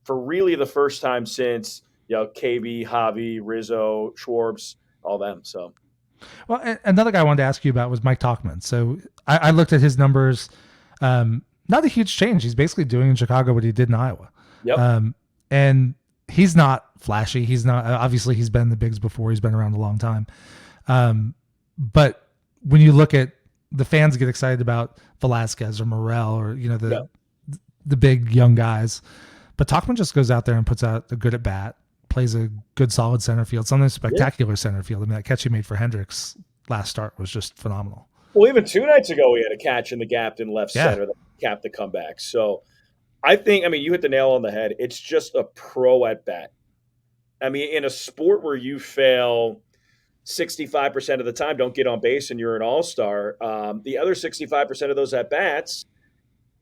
for really the first time since KB, Javi, Rizzo, Schwartz, all them. So, well, another guy I wanted to ask you about was Mike Tauchman. So I looked at his numbers. Not a huge change. He's basically doing in Chicago what he did in Iowa. Yep. And he's not flashy. He's not, obviously he's been in the bigs before. He's been around a long time. But when you look at the fans get excited about Velasquez or Morel or, the big young guys, but Tauchman just goes out there and puts out a good at bat, plays a good solid center field, sometimes spectacular center field. I mean, that catch he made for Hendricks last start was just phenomenal. Well, even 2 nights ago, he had a catch in the gap in left center that capped the comeback. So I mean, you hit the nail on the head. It's just a pro at bat. I mean, in a sport where you fail 65% of the time, don't get on base, and you're an all-star, the other 65% of those at bats,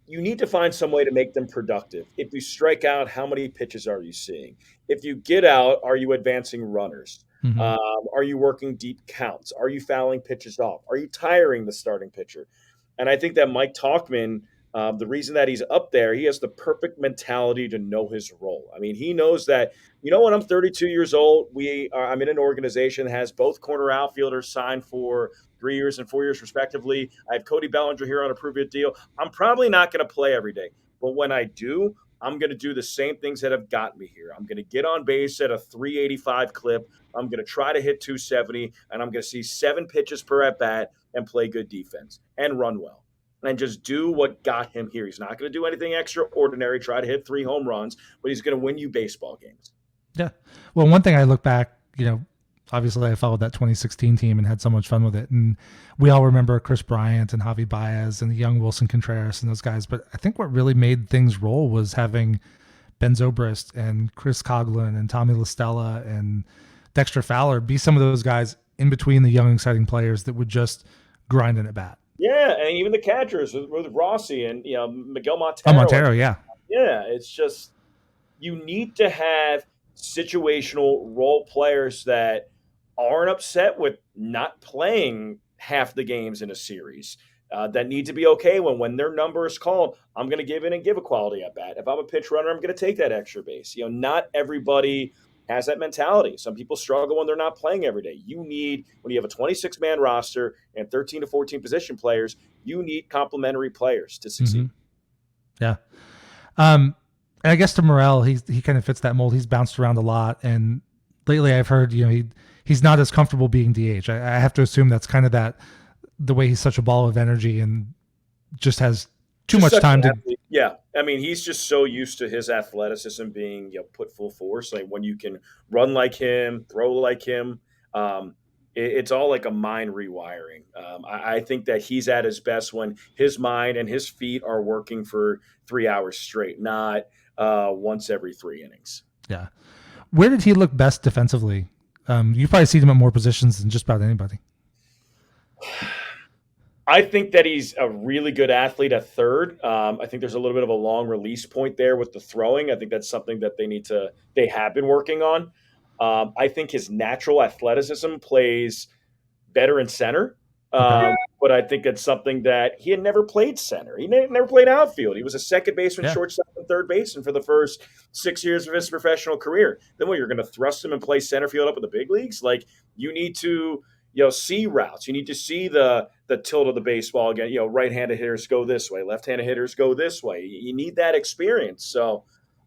you need to find some way to make them productive. If you strike out, how many pitches are you seeing? If you get out, are you advancing runners? Mm-hmm. Are you working deep counts? Are you fouling pitches off? Are you tiring the starting pitcher? And I think that Mike Tauchman, the reason that he's up there, he has the perfect mentality to know his role. I mean, he knows that, when I'm 32 years old, I'm in an organization that has both corner outfielders signed for 3 years and 4 years respectively. I have Cody Bellinger here on a prove-it deal. I'm probably not going to play every day, but when I do, I'm going to do the same things that have gotten me here. I'm going to get on base at a 385 clip. I'm going to try to hit 270, and I'm going to see 7 pitches per at bat and play good defense and run well and just do what got him here. He's not going to do anything extraordinary, try to hit 3 home runs, but he's going to win you baseball games. Yeah. Well, one thing I look back, obviously I followed that 2016 team and had so much fun with it. And we all remember Chris Bryant and Javi Baez and the young Wilson Contreras and those guys. But I think what really made things roll was having Ben Zobrist and Chris Coughlin and Tommy LaStella and Dexter Fowler be some of those guys in between the young, exciting players that would just grind in at bat. Yeah, and even the catchers with Rossi and Miguel Montero. Oh, Montero, yeah. Yeah, it's just you need to have situational role players that aren't upset with not playing half the games in a series. That need to be okay when their number is called. I'm going to give in and give a quality at bat. If I'm a pitch runner, I'm going to take that extra base. Not everybody has that mentality. Some people struggle when they're not playing every day. When you have a 26-man roster and 13 to 14 position players, you need complementary players to succeed. Mm-hmm. Yeah. And I guess to Morel, he kind of fits that mold. He's bounced around a lot, and lately I've heard he's not as comfortable being DH. I have to assume that's kind of the way he's such a ball of energy and just has too much time to. Yeah, I mean, he's just so used to his athleticism being put full force. Like when you can run like him, throw like him, it's all like a mind rewiring. I think that he's at his best when his mind and his feet are working for 3 hours straight, not once every 3 innings. Yeah. Where did he look best defensively? You've probably seen him at more positions than just about anybody. I think that he's a really good athlete at third. I think there's a little bit of a long release point there with the throwing. I think that's something that they have been working on. I think his natural athleticism plays better in center. Okay. But I think it's something that he had never played center. He never played outfield. He was a second baseman, shortstop, and third baseman for the first 6 years of his professional career. Then you're going to thrust him and play center field up in the big leagues? Like, you need to see routes. You need to see the tilt of the baseball again. Right-handed hitters go this way. Left-handed hitters go this way. You need that experience. So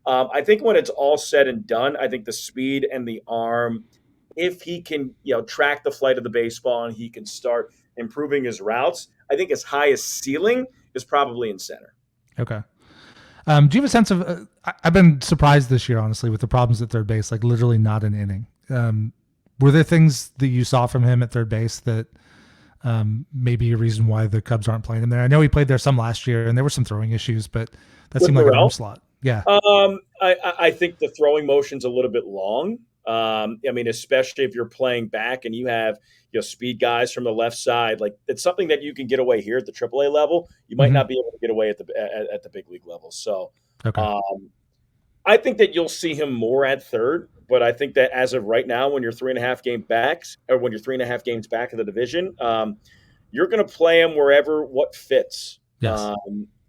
I think when it's all said and done, I think the speed and the arm, if he can track the flight of the baseball and he can start improving his routes, I think his highest ceiling is probably in center. Okay. Do you have a sense of I've been surprised this year, honestly, with the problems at third base, like literally not an inning. Were there things that you saw from him at third base that maybe a reason why the Cubs aren't playing him there? I know he played there some last year and there were some throwing issues, but that seemed like a room slot. Yeah. I think the throwing motion's a little bit long. I mean, especially if you're playing back and you have speed guys from the left side, like it's something that you can get away here at the AAA level. You might not be able to get away at the big league level. So, okay. I think that you'll see him more at third, but I think that as of right now, when you're 3.5 games back, or when you're 3.5 games back of the division, you're going to play him wherever what fits. Yes.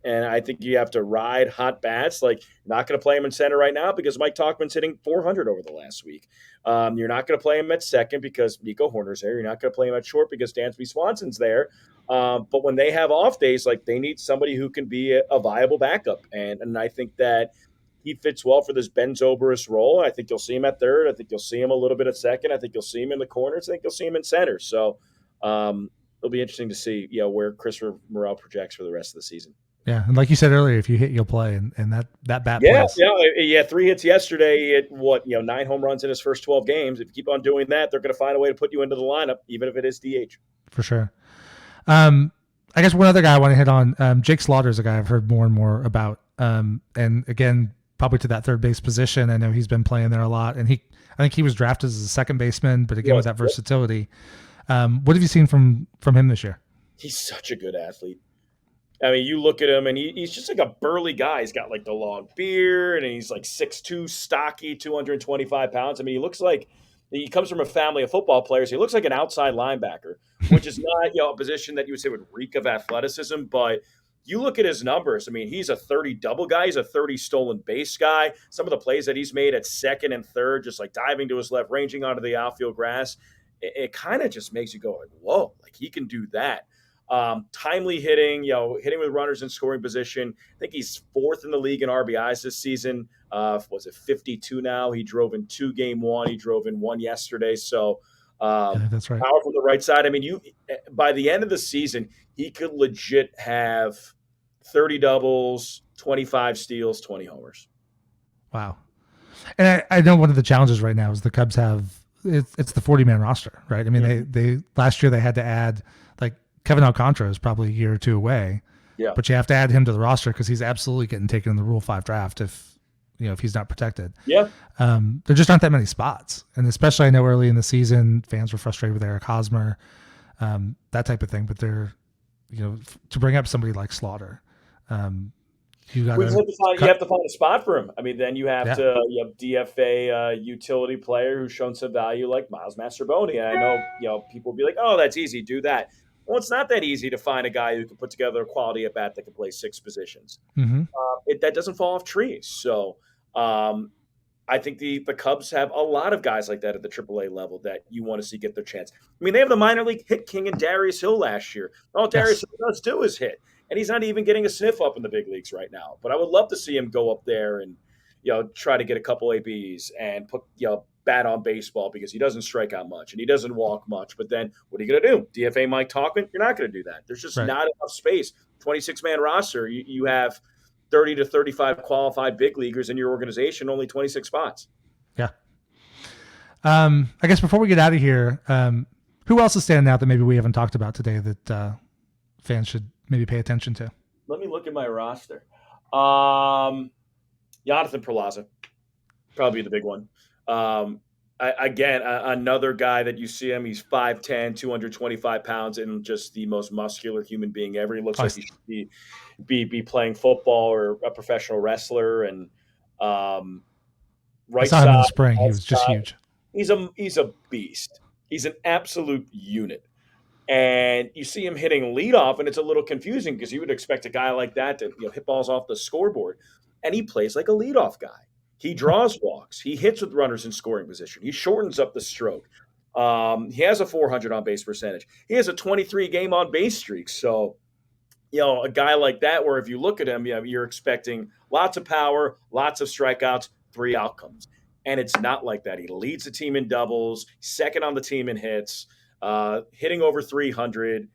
And I think you have to ride hot bats. Like, you're not going to play him in center right now because Mike Tauchman's hitting 400 over the last week. You're not going to play him at second because Nico Horner's there. You're not going to play him at short because Dansby Swanson's there. But when they have off days, like, they need somebody who can be a viable backup. And I think that he fits well for this Ben Zobrist role. I think you'll see him at third. I think you'll see him a little bit at second. I think you'll see him in the corners. I think you'll see him in center. So it'll be interesting to see where Christopher Morel projects for the rest of the season. Yeah, and like you said earlier, if you hit, you'll play, and that bat plays. Yeah, 3 hits yesterday. 9 home runs in his first 12 games. If you keep on doing that, they're going to find a way to put you into the lineup, even if it is DH. For sure. I guess one other guy I want to hit on, Jake Slaughter is a guy I've heard more and more about, and again, probably to that third base position. I know he's been playing there a lot, and I think he was drafted as a second baseman, but again with that versatility. What have you seen from him this year? He's such a good athlete. I mean, you look at him, and he's just like a burly guy. He's got like the long beard, and he's like 6'2", stocky, 225 pounds. I mean, he looks like he comes from a family of football players. He looks like an outside linebacker, which is not a position that you would say would reek of athleticism, but you look at his numbers. I mean, he's a 30 double guy. He's a 30 stolen base guy. Some of the plays that he's made at second and third, just like diving to his left, ranging onto the outfield grass, it kind of just makes you go like, whoa, like he can do that. Timely hitting, hitting with runners in scoring position. I think he's fourth in the league in RBIs this season. Was it 52 now? He drove in 2 game one. He drove in 1 yesterday. So Yeah, that's right. power from the right side. I mean, you by the end of the season, he could legit have 30 doubles, 25 steals, 20 homers. Wow. And I know one of the challenges right now is the Cubs have it's the 40-man roster, right? I mean, they last year they had to add, like, Kevin Alcantara is probably a year or two away, Yeah. but you have to add him to the roster because he's absolutely getting taken in the Rule 5 draft if he's not protected. Yeah. There just aren't that many spots, and especially I know early in the season fans were frustrated with Eric Hosmer, that type of thing. But they're to bring up somebody like Slaughter, you got You have to find a spot for him. I mean, then you have to DFA utility player who's shown some value like Miles Mastroboni. And I know people will be like, "Oh, that's easy. Do that." Well, it's not that easy to find a guy who can put together a quality at bat that can play 6 positions. Mm-hmm. That doesn't fall off trees. So I think the Cubs have a lot of guys like that at the AAA level that you want to see get their chance. I mean, they have the minor league hit king in Darius Hill last year. All Darius Hill does do is hit, and he's not even getting a sniff up in the big leagues right now. But I would love to see him go up there and try to get a couple ABs and put bat on baseball because he doesn't strike out much and he doesn't walk much. But then what are you going to do? DFA Mike Talkman? You're not going to do that. There's just not enough space. 26-man roster. You have 30 to 35 qualified big leaguers in your organization, only 26 spots. Yeah. I guess before we get out of here, who else is standing out that maybe we haven't talked about today that fans should maybe pay attention to? Let me look at my roster. Jonathan Perlaza, probably the big one. Another guy that you see him, he's 5'10", 225 pounds, and just the most muscular human being ever. He looks like he should be playing football or a professional wrestler. And right I saw him in the spring. He was just huge. He's a beast. He's an absolute unit. And you see him hitting leadoff, and it's a little confusing because you would expect a guy like that to hit balls off the scoreboard. And he plays like a leadoff guy. He draws walks. He hits with runners in scoring position. He shortens up the stroke. He has a 400 on base percentage. He has a 23 game on base streak. So, a guy like that, where if you look at him, you're expecting lots of power, lots of strikeouts, 3 outcomes. And it's not like that. He leads the team in doubles, second on the team in hits, hitting over 300,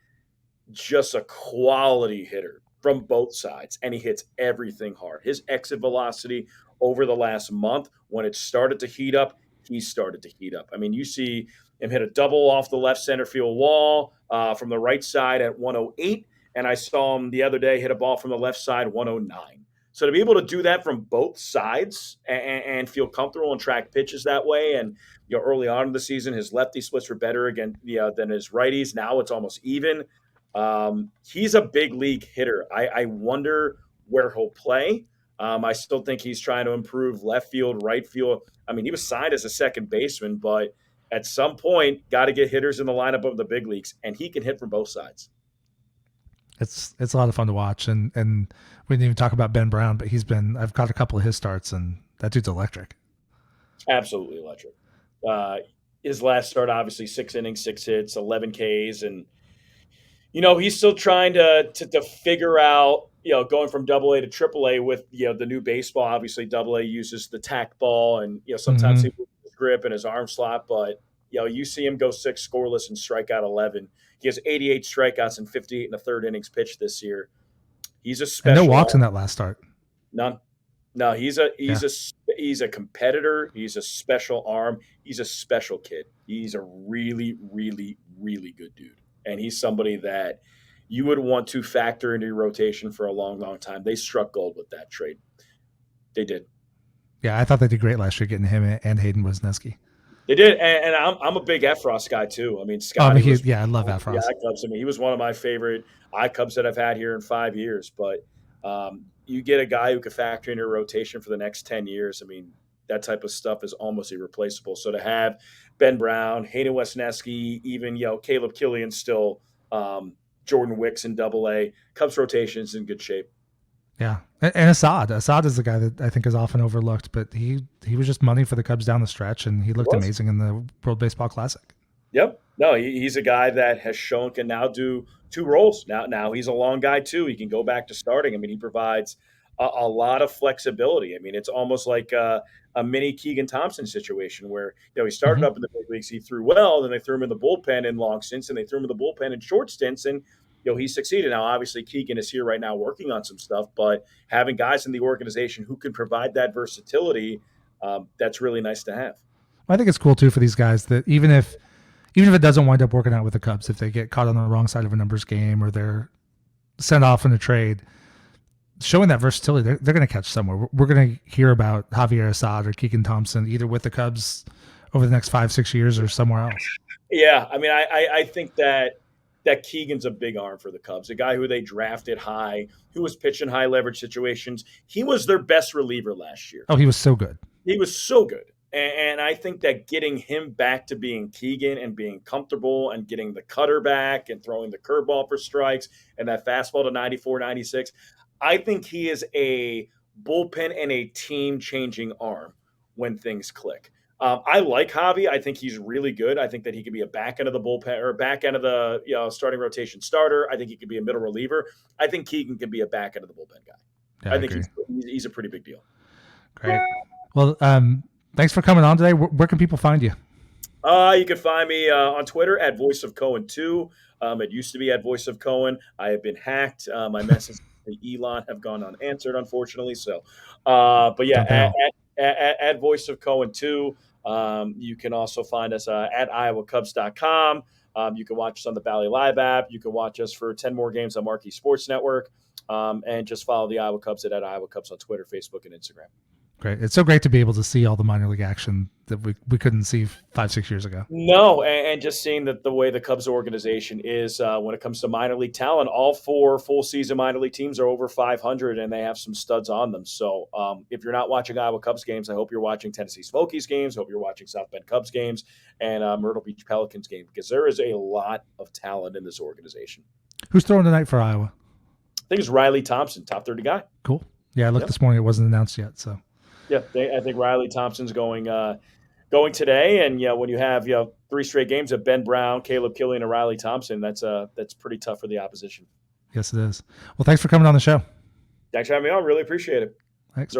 just a quality hitter from both sides. And he hits everything hard. His exit velocity over the last month, when it started to heat up, he started to heat up. I mean, you see him hit a double off the left center field wall from the right side at 108. And I saw him the other day hit a ball from the left side, 109. So to be able to do that from both sides and feel comfortable and track pitches that way, and early on in the season, his lefty splits were better again than his righties. Now it's almost even. He's a big league hitter. I wonder where he'll play. I still think he's trying to improve left field, right field. I mean, he was signed as a second baseman, but at some point, got to get hitters in the lineup of the big leagues, and he can hit from both sides. It's a lot of fun to watch, and we didn't even talk about Ben Brown, but I've got a couple of his starts, and that dude's electric. Absolutely electric. His last start, obviously 6 innings, 6 hits, 11 Ks, and he's still trying to figure out going from AA to AAA with the new baseball. Obviously, AA uses the tack ball, and sometimes he moves his grip and his arm slot, but you see him go 6 scoreless and strike out 11. He has 88 strikeouts and 58 in the third innings pitched this year. He's a special. And no walks in that last start. None. No, he's a competitor. He's a special arm. He's a special kid. He's a really, really, really good dude. And he's somebody that you would want to factor into your rotation for a long, long time. They struck gold with that trade. They did. Yeah, I thought they did great last year getting him and Hayden Wesneski. They did, and I'm a big Efros guy too. I mean, Scott. I love Efros. Cubs. I mean, he was one of my favorite Cubs that I've had here in 5 years. But you get a guy who could factor into a rotation for the next 10 years. I mean, that type of stuff is almost irreplaceable. So to have Ben Brown, Hayden Wesneski, even Caleb Killian still Jordan Wicks in Double-A. Cubs rotation is in good shape. Yeah, and Assad is the guy that I think is often overlooked, but he was just money for the Cubs down the stretch, and he He looked was. amazing in the World Baseball Classic. Yep. No, he's a guy that has shown can now do two roles. Now he's a long guy too. He can go back to starting. I mean, he provides a lot of flexibility. I mean, it's almost like a mini Keegan Thompson situation where he started Mm-hmm. up in the big leagues, he threw well, then they threw him in the bullpen in long stints, and they threw him in the bullpen in short stints, and he succeeded. Now, obviously, Keegan is here right now working on some stuff, but having guys in the organization who can provide that versatility, that's really nice to have. I think it's cool too for these guys that even if it doesn't wind up working out with the Cubs, if they get caught on the wrong side of a numbers game or they're sent off in a trade, showing that versatility, they're going to catch somewhere. We're going to hear about Javier Assad or Keegan Thompson either with the Cubs over the next 5-6 years or somewhere else. Yeah, I mean, I think that Keegan's a big arm for the Cubs, a guy who they drafted high, who was pitching high leverage situations. He was their best reliever last year. Oh, he was so good. He was so good. And I think that getting him back to being Keegan and being comfortable and getting the cutter back and throwing the curveball for strikes and that fastball to 94, 96, I think he is a bullpen and a team-changing arm when things click. I like Javi. I think he's really good. I think that he could be a back end of the bullpen or back end of the starting rotation starter. I think he could be a middle reliever. I think Keegan can be a back end of the bullpen guy. Yeah, I think agree. he's a pretty big deal. Great. Well, thanks for coming on today. Where can people find you? You can find me on Twitter at Voice of Cohen 2. It used to be at Voice of Cohen. I have been hacked. My messages to Elon have gone unanswered, unfortunately. So, but yeah, at Voice of Cohen 2. You can also find us at iowacubs.com. You can watch us on the Valley Live app. You can watch us for 10 more games on Marquee Sports Network. And just follow the Iowa Cubs at Iowa Cubs on Twitter, Facebook, and Instagram. Great. It's so great to be able to see all the minor league action that we couldn't see 5-6 years ago. No, and just seeing that the way the Cubs organization is when it comes to minor league talent, all 4 full season minor league teams are over 500 and they have some studs on them. So if you're not watching Iowa Cubs games, I hope you're watching Tennessee Smokies games. I hope you're watching South Bend Cubs games and Myrtle Beach Pelicans game because there is a lot of talent in this organization. Who's throwing tonight for Iowa? I think it's Riley Thompson, top 30 guy. Cool. Yeah, I looked this morning. It wasn't announced yet. So yeah, I think Riley Thompson's going today, and when you have 3 straight games of Ben Brown, Caleb Killian, and Riley Thompson, that's pretty tough for the opposition. Yes, it is. Well, thanks for coming on the show. Thanks for having me on. Really appreciate it. Thanks.